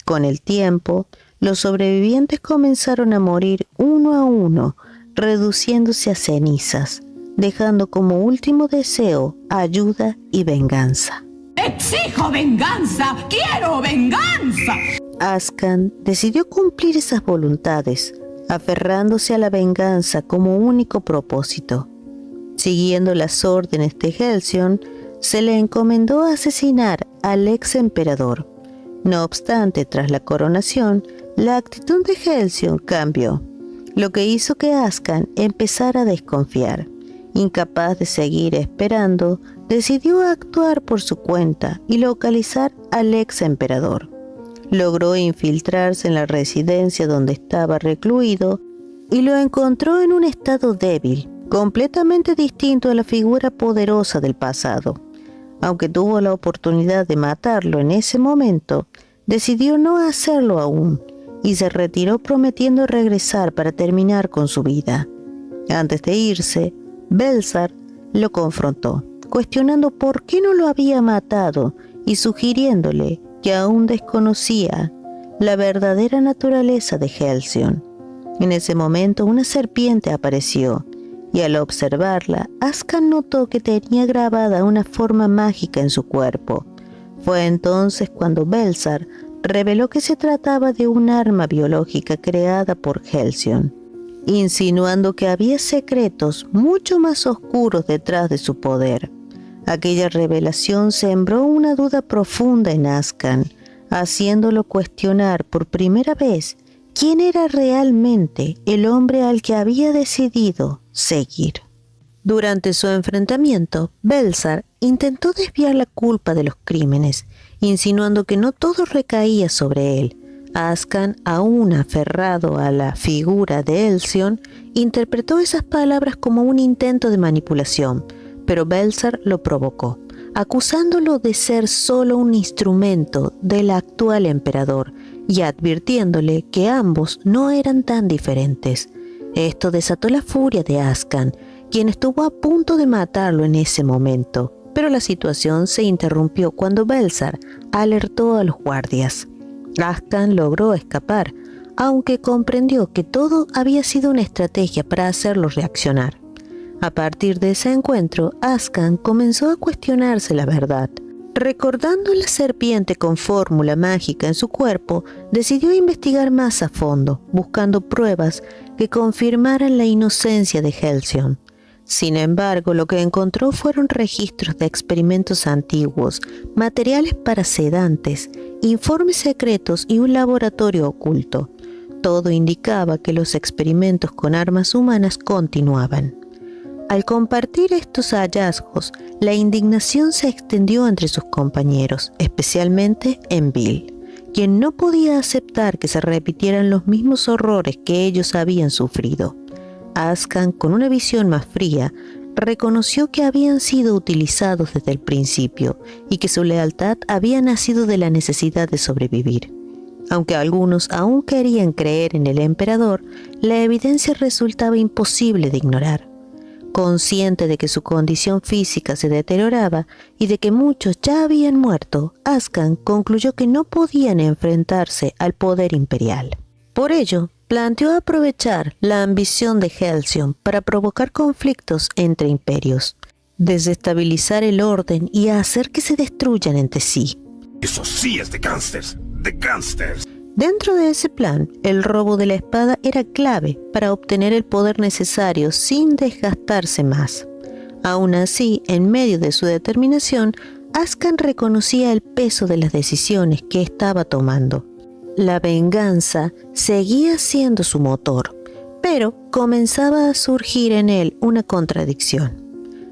Con el tiempo, los sobrevivientes comenzaron a morir uno a uno, reduciéndose a cenizas, dejando como último deseo ayuda y venganza. ¡Exijo venganza! ¡Quiero venganza! Ascan decidió cumplir esas voluntades, aferrándose a la venganza como único propósito. Siguiendo las órdenes de Halcyon, se le encomendó asesinar al ex emperador. No obstante, tras la coronación, la actitud de Halcyon cambió, lo que hizo que Ascan empezara a desconfiar. Incapaz de seguir esperando, decidió actuar por su cuenta y localizar al ex emperador. Logró infiltrarse en la residencia donde estaba recluido y lo encontró en un estado débil, completamente distinto a la figura poderosa del pasado. Aunque tuvo la oportunidad de matarlo en ese momento, decidió no hacerlo aún y se retiró prometiendo regresar para terminar con su vida. Antes de irse, Belzar lo confrontó, cuestionando por qué no lo había matado y sugiriéndole que aún desconocía la verdadera naturaleza de Halcyon. En ese momento una serpiente apareció y al observarla, Ascan notó que tenía grabada una forma mágica en su cuerpo. Fue entonces cuando Belzar reveló que se trataba de un arma biológica creada por Halcyon, insinuando que había secretos mucho más oscuros detrás de su poder. Aquella revelación sembró una duda profunda en Ascan, haciéndolo cuestionar por primera vez quién era realmente el hombre al que había decidido seguir. Durante su enfrentamiento, Belzar intentó desviar la culpa de los crímenes, insinuando que no todo recaía sobre él. Ascan, aún aferrado a la figura de Halcyon, interpretó esas palabras como un intento de manipulación, pero Belzar lo provocó, acusándolo de ser solo un instrumento del actual emperador y advirtiéndole que ambos no eran tan diferentes. Esto desató la furia de Ascan, quien estuvo a punto de matarlo en ese momento, pero la situación se interrumpió cuando Belzar alertó a los guardias. Ascan logró escapar, aunque comprendió que todo había sido una estrategia para hacerlo reaccionar. A partir de ese encuentro, Ascan comenzó a cuestionarse la verdad. Recordando la serpiente con fórmula mágica en su cuerpo, decidió investigar más a fondo, buscando pruebas que confirmaran la inocencia de Halcyon. Sin embargo, lo que encontró fueron registros de experimentos antiguos, materiales para sedantes, informes secretos y un laboratorio oculto. Todo indicaba que los experimentos con armas humanas continuaban. Al compartir estos hallazgos, la indignación se extendió entre sus compañeros, especialmente en Bill, quien no podía aceptar que se repitieran los mismos horrores que ellos habían sufrido. Ascan, con una visión más fría, reconoció que habían sido utilizados desde el principio y que su lealtad había nacido de la necesidad de sobrevivir. Aunque algunos aún querían creer en el emperador, la evidencia resultaba imposible de ignorar. Consciente de que su condición física se deterioraba y de que muchos ya habían muerto, Ascan concluyó que no podían enfrentarse al poder imperial. Por ello, planteó aprovechar la ambición de Halcyon para provocar conflictos entre imperios, desestabilizar el orden y hacer que se destruyan entre sí. Eso sí es de gángsters, de gángsters. Dentro de ese plan, el robo de la espada era clave para obtener el poder necesario sin desgastarse más. Aún así, en medio de su determinación, Ascan reconocía el peso de las decisiones que estaba tomando. La venganza seguía siendo su motor, pero comenzaba a surgir en él una contradicción.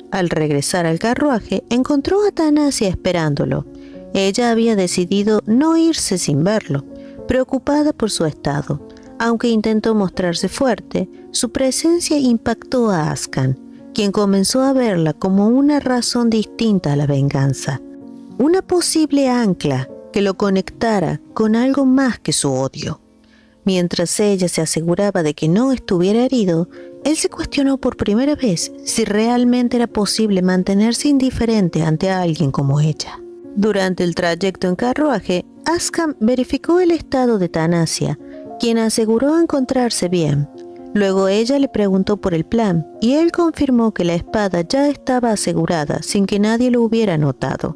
Al regresar al carruaje, encontró a Thanasia esperándolo. Ella había decidido no irse sin verlo, preocupada por su estado. Aunque intentó mostrarse fuerte, su presencia impactó a Ascan, quien comenzó a verla como una razón distinta a la venganza, una posible ancla que lo conectara con algo más que su odio. Mientras ella se aseguraba de que no estuviera herido, él se cuestionó por primera vez si realmente era posible mantenerse indiferente ante alguien como ella. Durante el trayecto en carruaje, Ascan verificó el estado de Thanasia, quien aseguró encontrarse bien. Luego ella le preguntó por el plan y él confirmó que la espada ya estaba asegurada sin que nadie lo hubiera notado.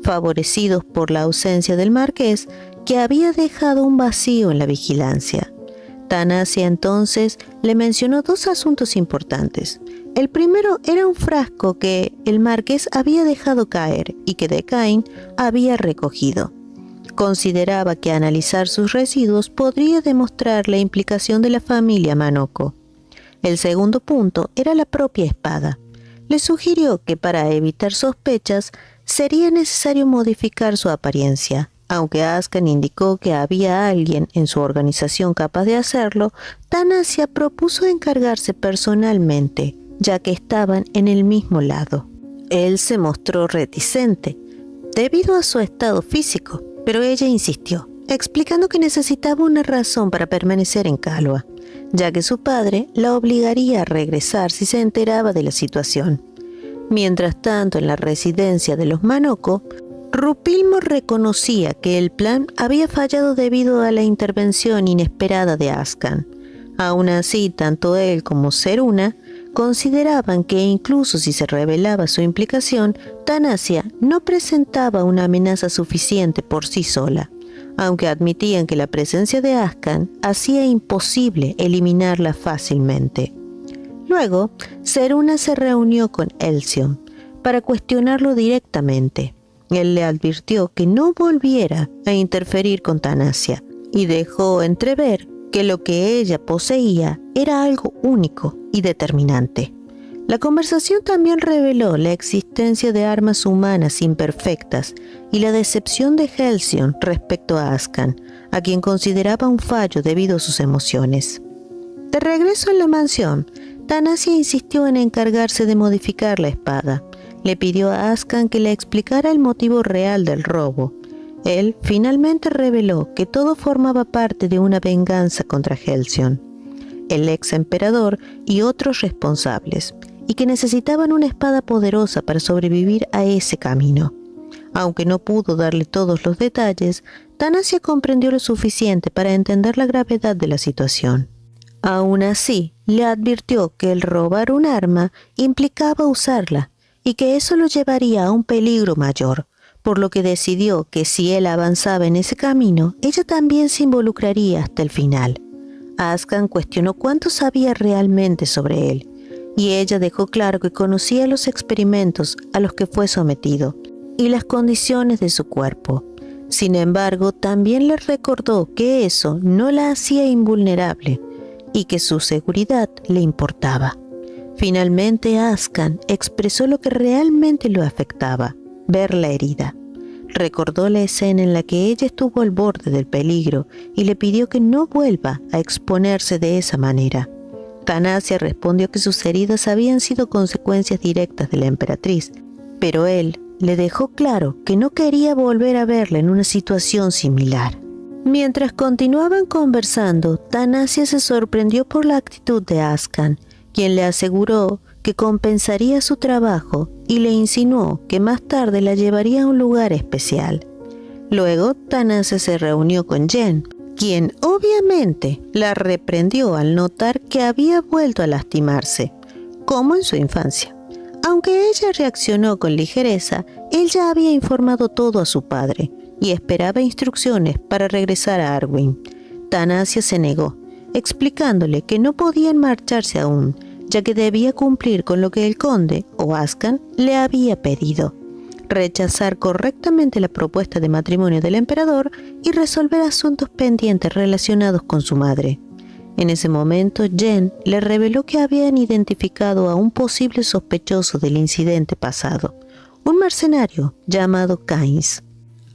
Favorecidos por la ausencia del marqués, que había dejado un vacío en la vigilancia. Thanasia entonces le mencionó dos asuntos importantes. El primero era un frasco que el marqués había dejado caer y que Decain había recogido. Consideraba que analizar sus residuos podría demostrar la implicación de la familia Manoko. El segundo punto era la propia espada. Le sugirió que para evitar sospechas sería necesario modificar su apariencia. Aunque Ascan indicó que había alguien en su organización capaz de hacerlo, Thanasia propuso encargarse personalmente, ya que estaban en el mismo lado. Él se mostró reticente, debido a su estado físico, pero ella insistió, explicando que necesitaba una razón para permanecer en Calua, ya que su padre la obligaría a regresar si se enteraba de la situación. Mientras tanto, en la residencia de los Manoko, Rupilmo reconocía que el plan había fallado debido a la intervención inesperada de Ascan. Aún así, tanto él como Seruna consideraban que incluso si se revelaba su implicación, Thanasia no presentaba una amenaza suficiente por sí sola, aunque admitían que la presencia de Ascan hacía imposible eliminarla fácilmente. Luego, Seruna se reunió con Halcyon para cuestionarlo directamente. Él le advirtió que no volviera a interferir con Thanasia y dejó entrever que lo que ella poseía era algo único y determinante. La conversación también reveló la existencia de armas humanas imperfectas y la decepción de Halcyon respecto a Ascan, a quien consideraba un fallo debido a sus emociones. De regreso en la mansión, Thanasia insistió en encargarse de modificar la espada. Le pidió a Ascan que le explicara el motivo real del robo. Él finalmente reveló que todo formaba parte de una venganza contra Halcyon, el ex emperador y otros responsables, y que necesitaban una espada poderosa para sobrevivir a ese camino. Aunque no pudo darle todos los detalles, Thanasia comprendió lo suficiente para entender la gravedad de la situación. Aún así, le advirtió que el robar un arma implicaba usarla, y que eso lo llevaría a un peligro mayor, por lo que decidió que si él avanzaba en ese camino, ella también se involucraría hasta el final. Ascan cuestionó cuánto sabía realmente sobre él, y ella dejó claro que conocía los experimentos a los que fue sometido y las condiciones de su cuerpo. Sin embargo, también le recordó que eso no la hacía invulnerable y que su seguridad le importaba. Finalmente, Ascan expresó lo que realmente lo afectaba: ver la herida. Recordó la escena en la que ella estuvo al borde del peligro y le pidió que no vuelva a exponerse de esa manera. Thanasia respondió que sus heridas habían sido consecuencias directas de la emperatriz, pero él le dejó claro que no quería volver a verla en una situación similar. Mientras continuaban conversando, Thanasia se sorprendió por la actitud de Ascan, quien le aseguró que compensaría su trabajo y le insinuó que más tarde la llevaría a un lugar especial. Luego, Thanasia se reunió con Jen, quien obviamente la reprendió al notar que había vuelto a lastimarse, como en su infancia. Aunque ella reaccionó con ligereza, él ya había informado todo a su padre y esperaba instrucciones para regresar a Arwen. Thanasia se negó, explicándole que no podían marcharse aún, ya que debía cumplir con lo que el conde, o Ascan, le había pedido: rechazar correctamente la propuesta de matrimonio del emperador y resolver asuntos pendientes relacionados con su madre. En ese momento, Jen le reveló que habían identificado a un posible sospechoso del incidente pasado, un mercenario llamado Kynes.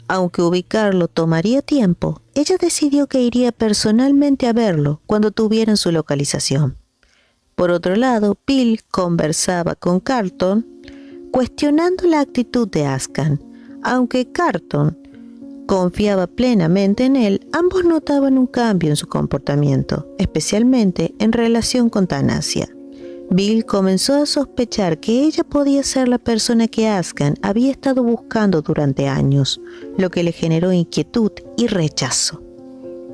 Aunque ubicarlo tomaría tiempo, ella decidió que iría personalmente a verlo cuando tuvieran su localización. Por otro lado, Bill conversaba con Carlton, cuestionando la actitud de Ascan. Aunque Carlton confiaba plenamente en él, ambos notaban un cambio en su comportamiento, especialmente en relación con Thanasia. Bill comenzó a sospechar que ella podía ser la persona que Ascan había estado buscando durante años, lo que le generó inquietud y rechazo.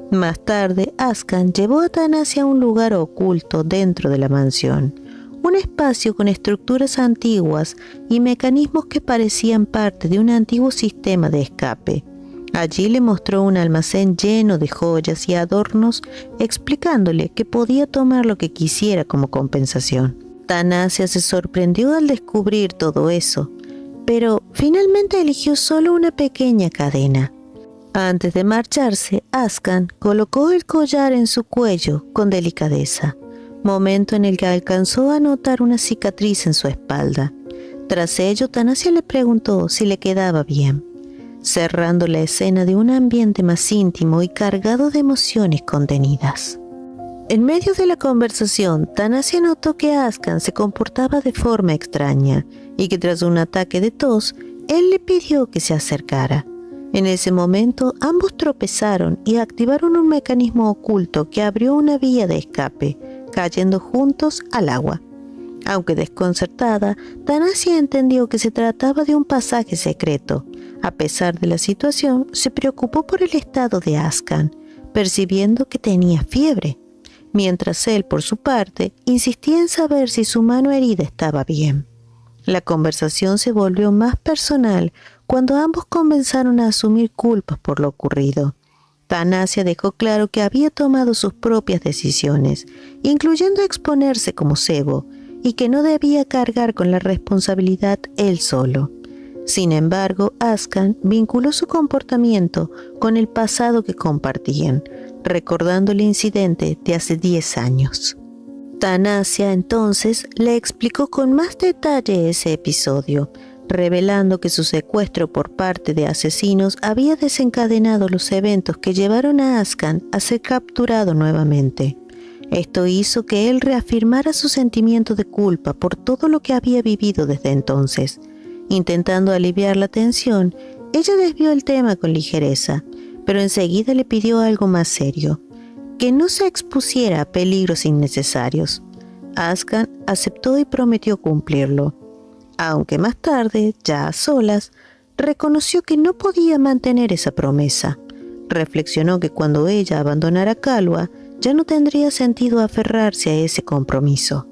Más tarde, Ascan llevó a Thanasia a un lugar oculto dentro de la mansión, un espacio con estructuras antiguas y mecanismos que parecían parte de un antiguo sistema de escape. Allí le mostró un almacén lleno de joyas y adornos, explicándole que podía tomar lo que quisiera como compensación. Thanasia se sorprendió al descubrir todo eso, pero finalmente eligió solo una pequeña cadena. Antes de marcharse, Ascan colocó el collar en su cuello con delicadeza, momento en el que alcanzó a notar una cicatriz en su espalda. Tras ello, Thanasia le preguntó si le quedaba bien, cerrando la escena de un ambiente más íntimo y cargado de emociones contenidas. En medio de la conversación, Thanasia notó que Ascan se comportaba de forma extraña y que tras un ataque de tos, él le pidió que se acercara. En ese momento, ambos tropezaron y activaron un mecanismo oculto que abrió una vía de escape, cayendo juntos al agua. Aunque desconcertada, Thanasia entendió que se trataba de un pasaje secreto. A pesar de la situación, se preocupó por el estado de Ascan, percibiendo que tenía fiebre, mientras él, por su parte, insistía en saber si su mano herida estaba bien. La conversación se volvió más personal cuando ambos comenzaron a asumir culpas por lo ocurrido. Thanasia dejó claro que había tomado sus propias decisiones, incluyendo exponerse como cebo, y que no debía cargar con la responsabilidad él solo. Sin embargo, Ascan vinculó su comportamiento con el pasado que compartían, recordando el incidente de hace 10 años. Thanasia entonces le explicó con más detalle ese episodio, revelando que su secuestro por parte de asesinos había desencadenado los eventos que llevaron a Ascan a ser capturado nuevamente. Esto hizo que él reafirmara su sentimiento de culpa por todo lo que había vivido desde entonces. Intentando aliviar la tensión, ella desvió el tema con ligereza, pero enseguida le pidió algo más serio: que no se expusiera a peligros innecesarios. Ascan aceptó y prometió cumplirlo, aunque más tarde, ya a solas, reconoció que no podía mantener esa promesa. Reflexionó que cuando ella abandonara Kalua, ya no tendría sentido aferrarse a ese compromiso.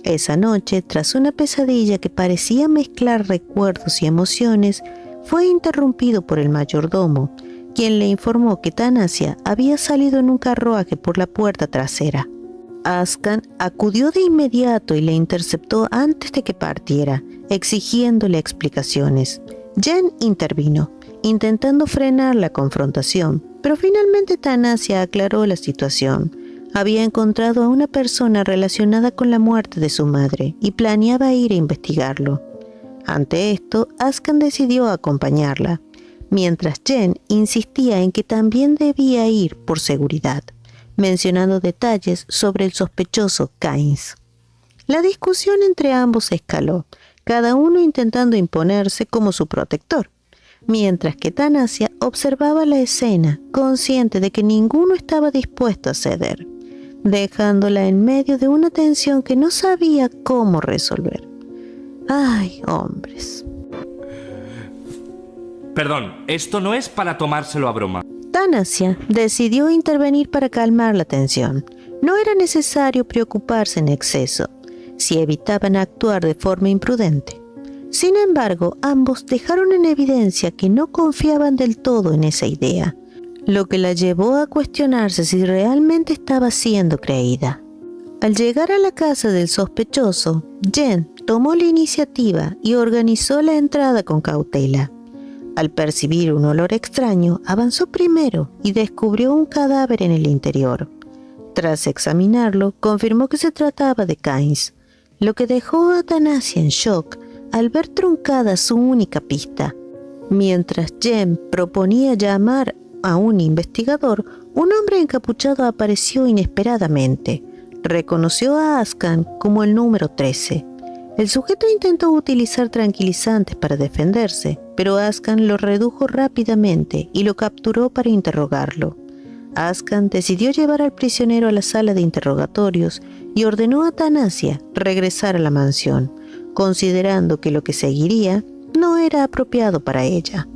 Esa noche, tras una pesadilla que parecía mezclar recuerdos y emociones, fue interrumpido por el mayordomo, quien le informó que Thanasia había salido en un carruaje por la puerta trasera. Ascan acudió de inmediato y le interceptó antes de que partiera, exigiéndole explicaciones. Jen intervino, intentando frenar la confrontación, pero finalmente Thanasia aclaró la situación. Había encontrado a una persona relacionada con la muerte de su madre y planeaba ir a investigarlo. Ante esto, Ascan decidió acompañarla, mientras Jen insistía en que también debía ir por seguridad, mencionando detalles sobre el sospechoso Kynes. La discusión entre ambos escaló, cada uno intentando imponerse como su protector, mientras que Thanasia observaba la escena, consciente de que ninguno estaba dispuesto a ceder, dejándola en medio de una tensión que no sabía cómo resolver. ¡Ay, hombres! Perdón, esto no es para tomárselo a broma. Thanasia decidió intervenir para calmar la tensión. No era necesario preocuparse en exceso, si evitaban actuar de forma imprudente. Sin embargo, ambos dejaron en evidencia que no confiaban del todo en esa idea, lo que la llevó a cuestionarse si realmente estaba siendo creída. Al llegar a la casa del sospechoso, Jen tomó la iniciativa y organizó la entrada con cautela. Al percibir un olor extraño, avanzó primero y descubrió un cadáver en el interior. Tras examinarlo, confirmó que se trataba de Kynes, lo que dejó a Thanasia en shock al ver truncada su única pista. Mientras Jen proponía llamar a un investigador, un hombre encapuchado apareció inesperadamente. Reconoció a Ascan como el número 13. El sujeto intentó utilizar tranquilizantes para defenderse, pero Ascan lo redujo rápidamente y lo capturó para interrogarlo. Ascan decidió llevar al prisionero a la sala de interrogatorios y ordenó a Thanasia regresar a la mansión, considerando que lo que seguiría no era apropiado para ella.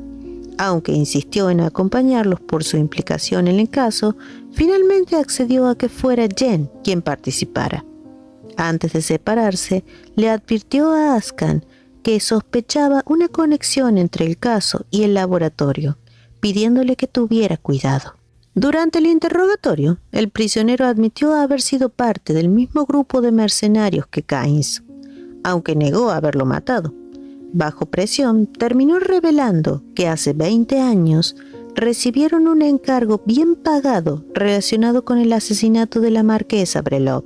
Aunque insistió en acompañarlos por su implicación en el caso, finalmente accedió a que fuera Jen quien participara. Antes de separarse, le advirtió a Ascan que sospechaba una conexión entre el caso y el laboratorio, pidiéndole que tuviera cuidado. Durante el interrogatorio, el prisionero admitió haber sido parte del mismo grupo de mercenarios que Kynes, aunque negó haberlo matado. Bajo presión, terminó revelando que hace 20 años recibieron un encargo bien pagado relacionado con el asesinato de la marquesa Brelov.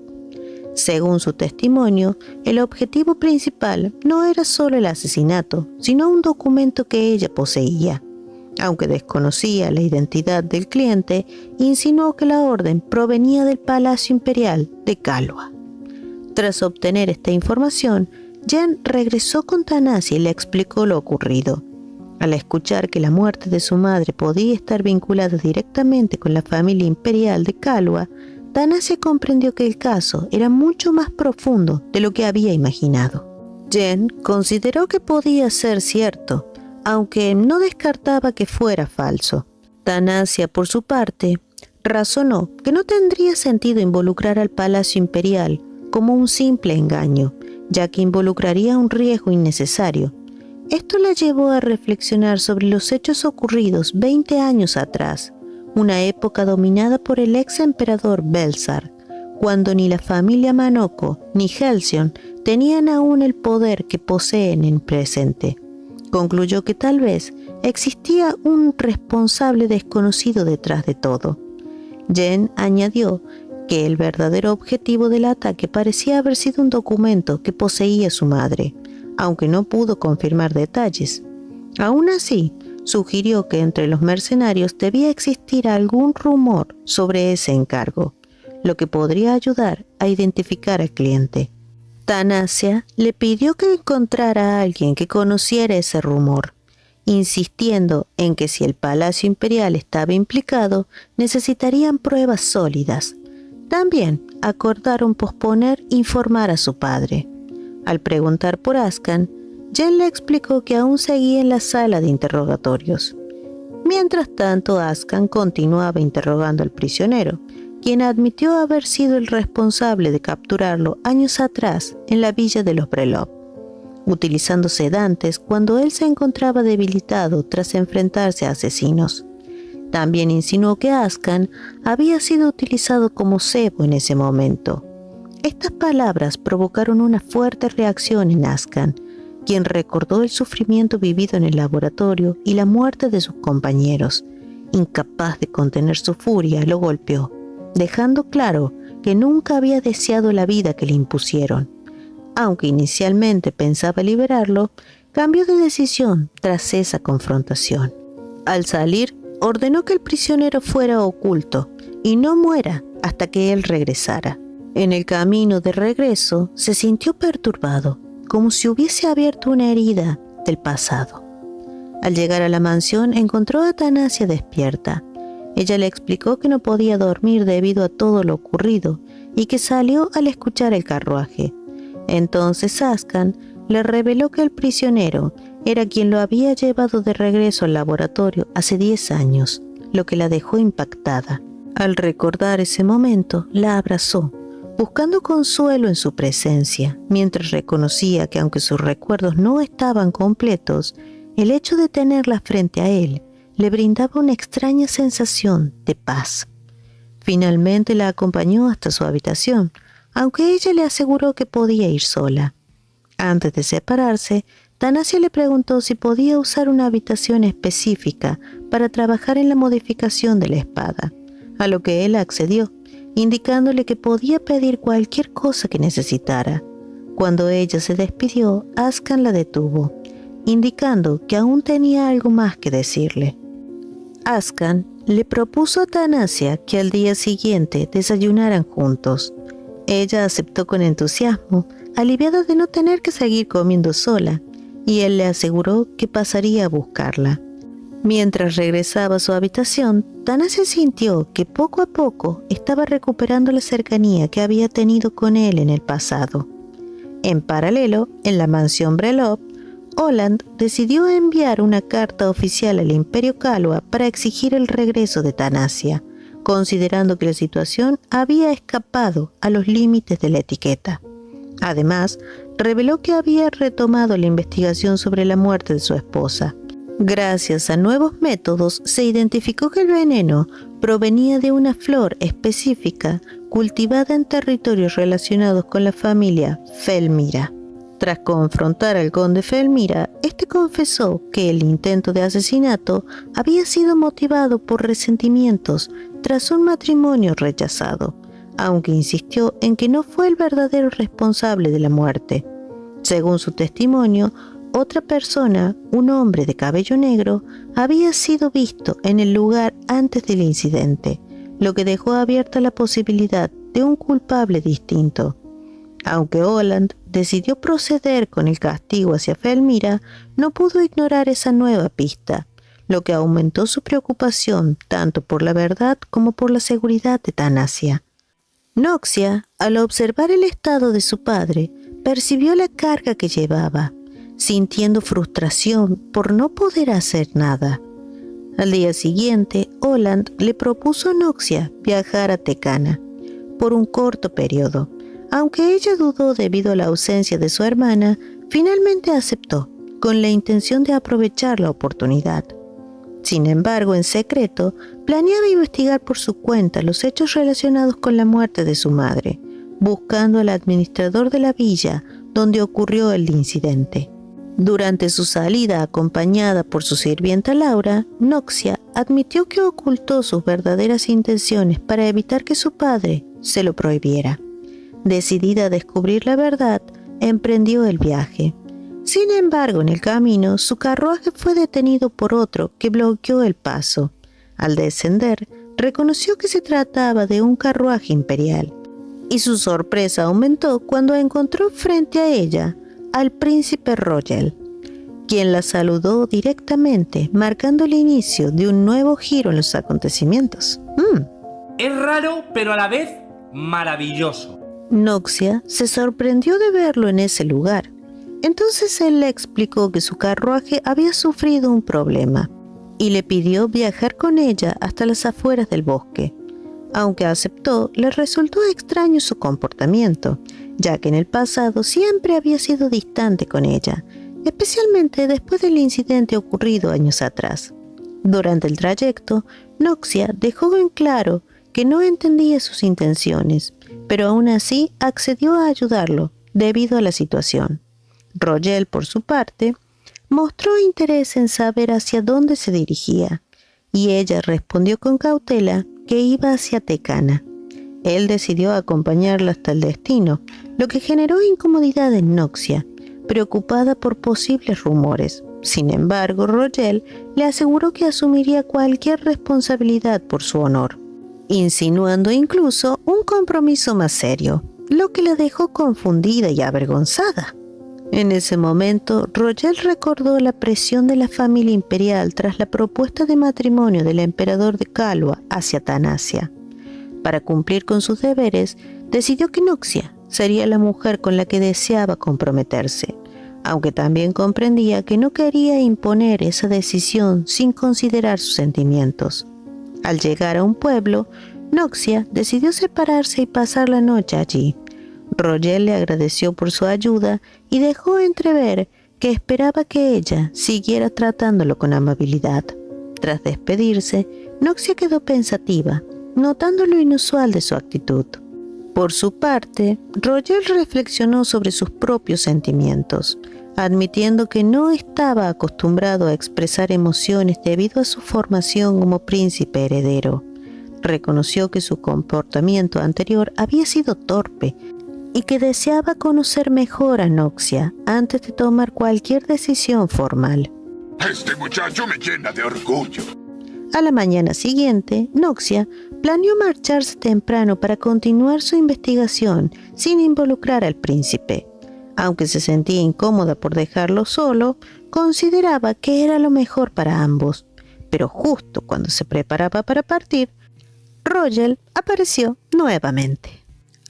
Según su testimonio, el objetivo principal no era solo el asesinato, sino un documento que ella poseía. Aunque desconocía la identidad del cliente, insinuó que la orden provenía del Palacio Imperial de Kahlua. Tras obtener esta información, Jen regresó con Thanasia y le explicó lo ocurrido. Al escuchar que la muerte de su madre podía estar vinculada directamente con la familia imperial de Kahlua, Thanasia comprendió que el caso era mucho más profundo de lo que había imaginado. Jen consideró que podía ser cierto, aunque no descartaba que fuera falso. Thanasia, por su parte, razonó que no tendría sentido involucrar al Palacio Imperial como un simple engaño, ya que involucraría un riesgo innecesario. Esto la llevó a reflexionar sobre los hechos ocurridos 20 años atrás, una época dominada por el ex emperador Belsar, cuando ni la familia Manoko ni Halcyon tenían aún el poder que poseen en el presente. Concluyó que tal vez existía un responsable desconocido detrás de todo. Jen añadió que el verdadero objetivo del ataque parecía haber sido un documento que poseía su madre, aunque no pudo confirmar detalles. Aún así, sugirió que entre los mercenarios debía existir algún rumor sobre ese encargo, lo que podría ayudar a identificar al cliente. Thanasia le pidió que encontrara a alguien que conociera ese rumor, insistiendo en que si el Palacio Imperial estaba implicado, necesitarían pruebas sólidas. También acordaron posponer informar a su padre. Al preguntar por Ascan, Jen le explicó que aún seguía en la sala de interrogatorios. Mientras tanto, Ascan continuaba interrogando al prisionero, quien admitió haber sido el responsable de capturarlo años atrás en la villa de los Brelov, utilizando sedantes cuando él se encontraba debilitado tras enfrentarse a asesinos. También insinuó que Ascan había sido utilizado como cebo en ese momento. Estas palabras provocaron una fuerte reacción en Ascan, quien recordó el sufrimiento vivido en el laboratorio y la muerte de sus compañeros. Incapaz de contener su furia, lo golpeó, dejando claro que nunca había deseado la vida que le impusieron. Aunque inicialmente pensaba liberarlo, cambió de decisión tras esa confrontación. Al salir, ordenó que el prisionero fuera oculto y no muera hasta que él regresara. En el camino de regreso se sintió perturbado, como si hubiese abierto una herida del pasado. Al llegar a la mansión encontró a Thanasia despierta. Ella le explicó que no podía dormir debido a todo lo ocurrido y que salió al escuchar el carruaje. Entonces Ascan le reveló que el prisionero era quien lo había llevado de regreso al laboratorio hace 10 años, lo que la dejó impactada. Al recordar ese momento, la abrazó, buscando consuelo en su presencia, mientras reconocía que aunque sus recuerdos no estaban completos, el hecho de tenerla frente a él le brindaba una extraña sensación de paz. Finalmente la acompañó hasta su habitación, aunque ella le aseguró que podía ir sola. Antes de separarse, Thanasia le preguntó si podía usar una habitación específica para trabajar en la modificación de la espada, a lo que él accedió, indicándole que podía pedir cualquier cosa que necesitara. Cuando ella se despidió, Ascan la detuvo, indicando que aún tenía algo más que decirle. Ascan le propuso a Thanasia que al día siguiente desayunaran juntos. Ella aceptó con entusiasmo, aliviada de no tener que seguir comiendo sola, y él le aseguró que pasaría a buscarla. Mientras regresaba a su habitación, Thanasia sintió que poco a poco estaba recuperando la cercanía que había tenido con él en el pasado. En paralelo, en la mansión Brelov, Oland decidió enviar una carta oficial al Imperio Kalua para exigir el regreso de Thanasia, considerando que la situación había escapado a los límites de la etiqueta. Además, reveló que había retomado la investigación sobre la muerte de su esposa. Gracias a nuevos métodos, se identificó que el veneno provenía de una flor específica cultivada en territorios relacionados con la familia Felmira. Tras confrontar al conde Felmira, este confesó que el intento de asesinato había sido motivado por resentimientos tras un matrimonio rechazado, aunque insistió en que no fue el verdadero responsable de la muerte. Según su testimonio, otra persona, un hombre de cabello negro, había sido visto en el lugar antes del incidente, lo que dejó abierta la posibilidad de un culpable distinto. Aunque Oland decidió proceder con el castigo hacia Felmira, no pudo ignorar esa nueva pista, lo que aumentó su preocupación tanto por la verdad como por la seguridad de Thanasia. Noxia, al observar el estado de su padre, percibió la carga que llevaba, sintiendo frustración por no poder hacer nada. Al día siguiente, Oland le propuso a Noxia viajar a Tecana por un corto periodo. Aunque ella dudó debido a la ausencia de su hermana, finalmente aceptó, con la intención de aprovechar la oportunidad. Sin embargo, en secreto, planeaba investigar por su cuenta los hechos relacionados con la muerte de su madre, buscando al administrador de la villa donde ocurrió el incidente. Durante su salida acompañada por su sirvienta Laura, Noxia admitió que ocultó sus verdaderas intenciones para evitar que su padre se lo prohibiera. Decidida a descubrir la verdad, emprendió el viaje. Sin embargo, en el camino, su carruaje fue detenido por otro que bloqueó el paso. Al descender, reconoció que se trataba de un carruaje imperial, y su sorpresa aumentó cuando encontró frente a ella al príncipe Royal, quien la saludó directamente, marcando el inicio de un nuevo giro en los acontecimientos. Es raro, pero a la vez maravilloso. Noxia se sorprendió de verlo en ese lugar. Entonces él le explicó que su carruaje había sufrido un problema y le pidió viajar con ella hasta las afueras del bosque. Aunque aceptó, le resultó extraño su comportamiento, ya que en el pasado siempre había sido distante con ella, especialmente después del incidente ocurrido años atrás. Durante el trayecto, Noxia dejó en claro que no entendía sus intenciones, pero aún así accedió a ayudarlo debido a la situación. Rogel, por su parte, mostró interés en saber hacia dónde se dirigía, y ella respondió con cautela que iba hacia Tecana. Él decidió acompañarla hasta el destino, lo que generó incomodidad en Noxia, preocupada por posibles rumores. Sin embargo, Rogel le aseguró que asumiría cualquier responsabilidad por su honor, insinuando incluso un compromiso más serio, lo que la dejó confundida y avergonzada. En ese momento, Rogel recordó la presión de la familia imperial tras la propuesta de matrimonio del emperador de Calua hacia Thanasia. Para cumplir con sus deberes, decidió que Noxia sería la mujer con la que deseaba comprometerse, aunque también comprendía que no quería imponer esa decisión sin considerar sus sentimientos. Al llegar a un pueblo, Noxia decidió separarse y pasar la noche allí. Rogel le agradeció por su ayuda y dejó entrever que esperaba que ella siguiera tratándolo con amabilidad. Tras despedirse, Noxia quedó pensativa, notando lo inusual de su actitud. Por su parte, Rogel reflexionó sobre sus propios sentimientos, admitiendo que no estaba acostumbrado a expresar emociones debido a su formación como príncipe heredero. Reconoció que su comportamiento anterior había sido torpe y que deseaba conocer mejor a Noxia antes de tomar cualquier decisión formal. Este muchacho me llena de orgullo. A la mañana siguiente, Noxia planeó marcharse temprano para continuar su investigación sin involucrar al príncipe. Aunque se sentía incómoda por dejarlo solo, consideraba que era lo mejor para ambos. Pero justo cuando se preparaba para partir, Rogel apareció nuevamente.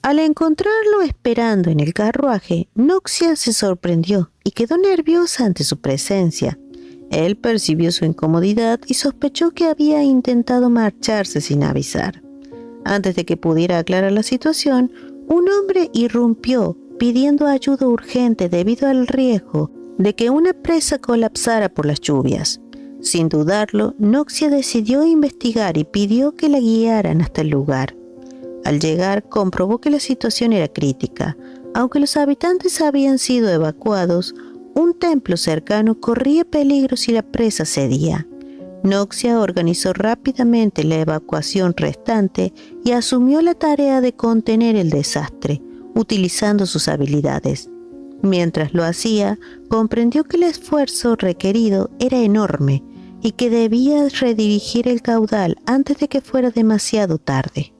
Al encontrarlo esperando en el carruaje, Noxia se sorprendió y quedó nerviosa ante su presencia. Él percibió su incomodidad y sospechó que había intentado marcharse sin avisar. Antes de que pudiera aclarar la situación, un hombre irrumpió pidiendo ayuda urgente debido al riesgo de que una presa colapsara por las lluvias. Sin dudarlo, Noxia decidió investigar y pidió que la guiaran hasta el lugar. Al llegar, comprobó que la situación era crítica. Aunque los habitantes habían sido evacuados, un templo cercano corría peligro si la presa cedía. Noxia organizó rápidamente la evacuación restante y asumió la tarea de contener el desastre, utilizando sus habilidades. Mientras lo hacía, comprendió que el esfuerzo requerido era enorme y que debía redirigir el caudal antes de que fuera demasiado tarde.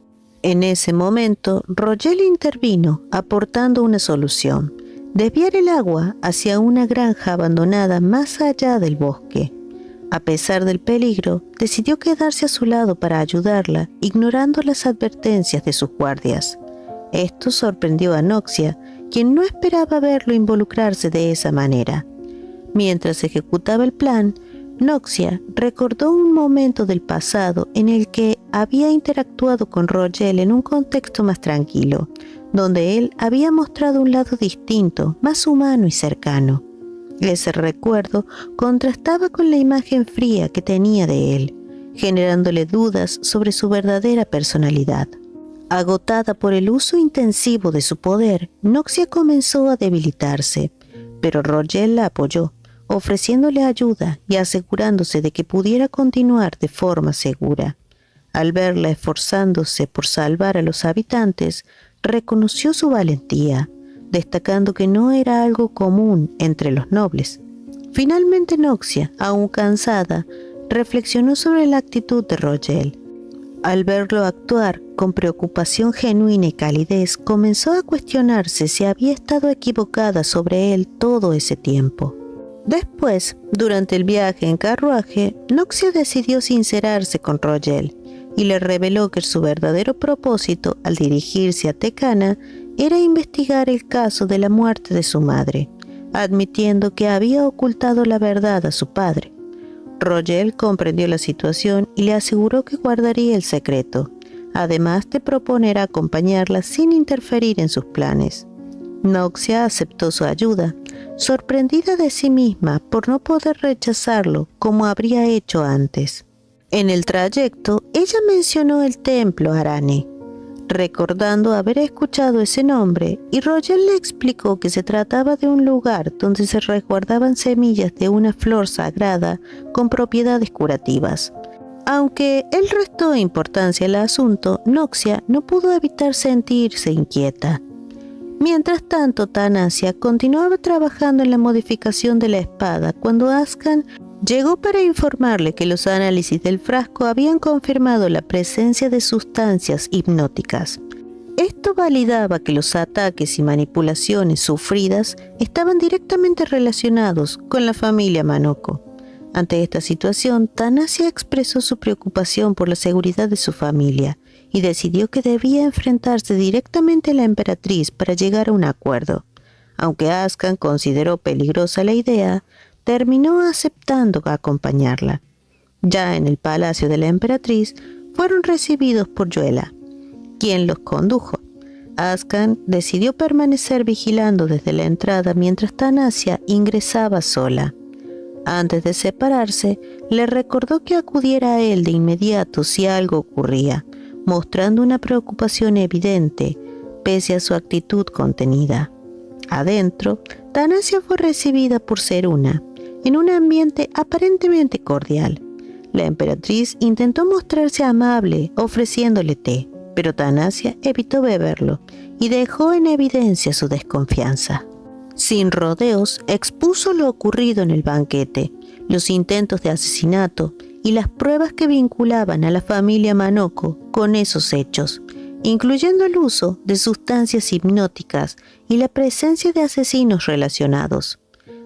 En ese momento, Rogel intervino, aportando una solución: desviar el agua hacia una granja abandonada más allá del bosque. A pesar del peligro, decidió quedarse a su lado para ayudarla, ignorando las advertencias de sus guardias. Esto sorprendió a Noxia, quien no esperaba verlo involucrarse de esa manera. Mientras ejecutaba el plan, Noxia recordó un momento del pasado en el que había interactuado con Rogel en un contexto más tranquilo, donde él había mostrado un lado distinto, más humano y cercano. Ese recuerdo contrastaba con la imagen fría que tenía de él, generándole dudas sobre su verdadera personalidad. Agotada por el uso intensivo de su poder, Noxia comenzó a debilitarse, pero Rogel la apoyó, ofreciéndole ayuda y asegurándose de que pudiera continuar de forma segura. Al verla esforzándose por salvar a los habitantes, reconoció su valentía, destacando que no era algo común entre los nobles. Finalmente Noxia, aún cansada, reflexionó sobre la actitud de Rogel. Al verlo actuar con preocupación genuina y calidez, comenzó a cuestionarse si había estado equivocada sobre él todo ese tiempo. Después, durante el viaje en carruaje, Noxia decidió sincerarse con Rogel y le reveló que su verdadero propósito al dirigirse a Tecana era investigar el caso de la muerte de su madre, admitiendo que había ocultado la verdad a su padre. Rogel comprendió la situación y le aseguró que guardaría el secreto, además de proponer acompañarla sin interferir en sus planes. Noxia aceptó su ayuda, sorprendida de sí misma por no poder rechazarlo como habría hecho antes. En el trayecto, ella mencionó el templo Arane. recordando haber escuchado ese nombre, y Roger le explicó que se trataba de un lugar donde se resguardaban semillas de una flor sagrada con propiedades curativas. Aunque él restó importancia al asunto, Noxia no pudo evitar sentirse inquieta. Mientras tanto, Thanasia continuaba trabajando en la modificación de la espada cuando Ascan llegó para informarle que los análisis del frasco habían confirmado la presencia de sustancias hipnóticas. Esto validaba que los ataques y manipulaciones sufridas estaban directamente relacionados con la familia Manoko. Ante esta situación, Thanasia expresó su preocupación por la seguridad de su familia y decidió que debía enfrentarse directamente a la emperatriz para llegar a un acuerdo. Aunque Ascan consideró peligrosa la idea, terminó aceptando acompañarla. Ya en el palacio de la emperatriz, fueron recibidos por Yuela, quien los condujo. Ascan decidió permanecer vigilando desde la entrada mientras Thanasia ingresaba sola. Antes de separarse, le recordó que acudiera a él de inmediato si algo ocurría, mostrando una preocupación evidente, pese a su actitud contenida. Adentro, Thanasia fue recibida por Seruna, en un ambiente aparentemente cordial. La emperatriz intentó mostrarse amable, ofreciéndole té, pero Thanasia evitó beberlo y dejó en evidencia su desconfianza. Sin rodeos, expuso lo ocurrido en el banquete, los intentos de asesinato y las pruebas que vinculaban a la familia Manoko con esos hechos, incluyendo el uso de sustancias hipnóticas y la presencia de asesinos relacionados.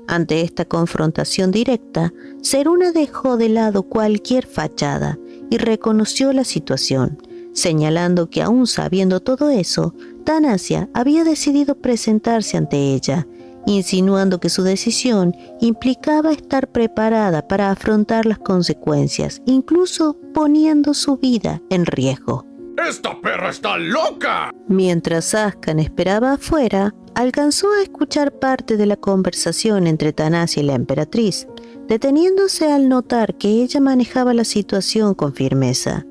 Ante esta confrontación directa, Seruna dejó de lado cualquier fachada y reconoció la situación, señalando que aún sabiendo todo eso, Thanasia había decidido presentarse ante ella, insinuando que su decisión implicaba estar preparada para afrontar las consecuencias, incluso poniendo su vida en riesgo. ¡Esta perra está loca! Mientras Ascan esperaba afuera, alcanzó a escuchar parte de la conversación entre Thanasia y la emperatriz, deteniéndose al notar que ella manejaba la situación con firmeza.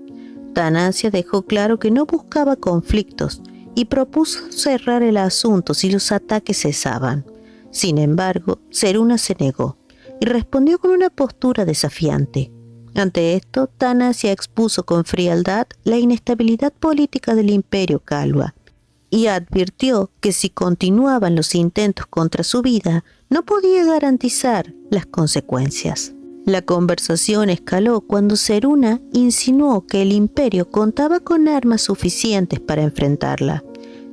Thanasia dejó claro que no buscaba conflictos y propuso cerrar el asunto si los ataques cesaban. Sin embargo, Seruna se negó y respondió con una postura desafiante. Ante esto, Thanasia expuso con frialdad la inestabilidad política del Imperio Kalua y advirtió que si continuaban los intentos contra su vida, no podía garantizar las consecuencias. La conversación escaló cuando Seruna insinuó que el Imperio contaba con armas suficientes para enfrentarla,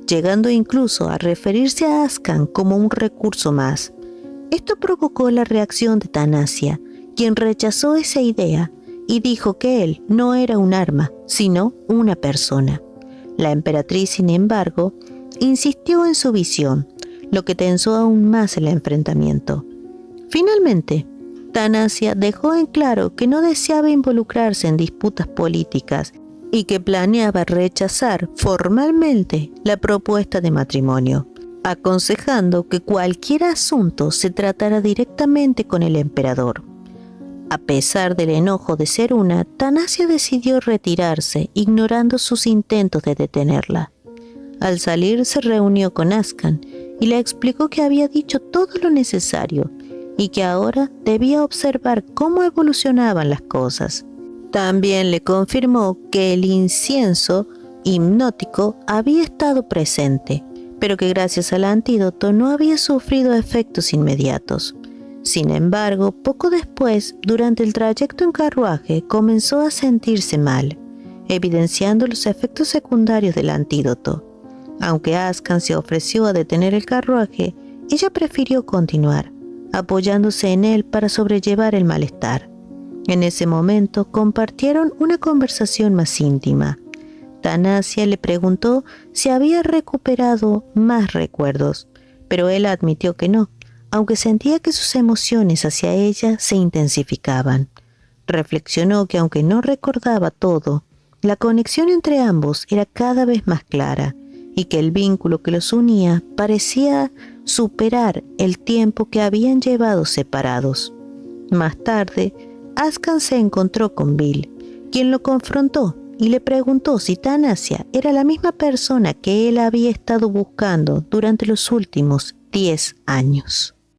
llegando incluso a referirse a Ascan como un recurso más. Esto provocó la reacción de Thanasia, quien rechazó esa idea y dijo que él no era un arma, sino una persona. La emperatriz, sin embargo, insistió en su visión, lo que tensó aún más el enfrentamiento. Finalmente, Thanasia dejó en claro que no deseaba involucrarse en disputas políticas y que planeaba rechazar formalmente la propuesta de matrimonio, aconsejando que cualquier asunto se tratara directamente con el emperador. A pesar del enojo de Seruna, Thanasia decidió retirarse, ignorando sus intentos de detenerla. Al salir se reunió con Ascan y le explicó que había dicho todo lo necesario y que ahora debía observar cómo evolucionaban las cosas. También le confirmó que el incienso hipnótico había estado presente, pero que gracias al antídoto no había sufrido efectos inmediatos. Sin embargo, poco después, durante el trayecto en carruaje, comenzó a sentirse mal, evidenciando los efectos secundarios del antídoto. Aunque Ascan se ofreció a detener el carruaje, ella prefirió continuar, apoyándose en él para sobrellevar el malestar. En ese momento compartieron una conversación más íntima. Thanasia le preguntó si había recuperado más recuerdos, pero él admitió que no, aunque sentía que sus emociones hacia ella se intensificaban. Reflexionó que aunque no recordaba todo, la conexión entre ambos era cada vez más clara y que el vínculo que los unía parecía superar el tiempo que habían llevado separados. Más tarde, Ascan se encontró con Bill, quien lo confrontó y le preguntó si Thanasia era la misma persona que él había estado buscando durante los últimos 10 años.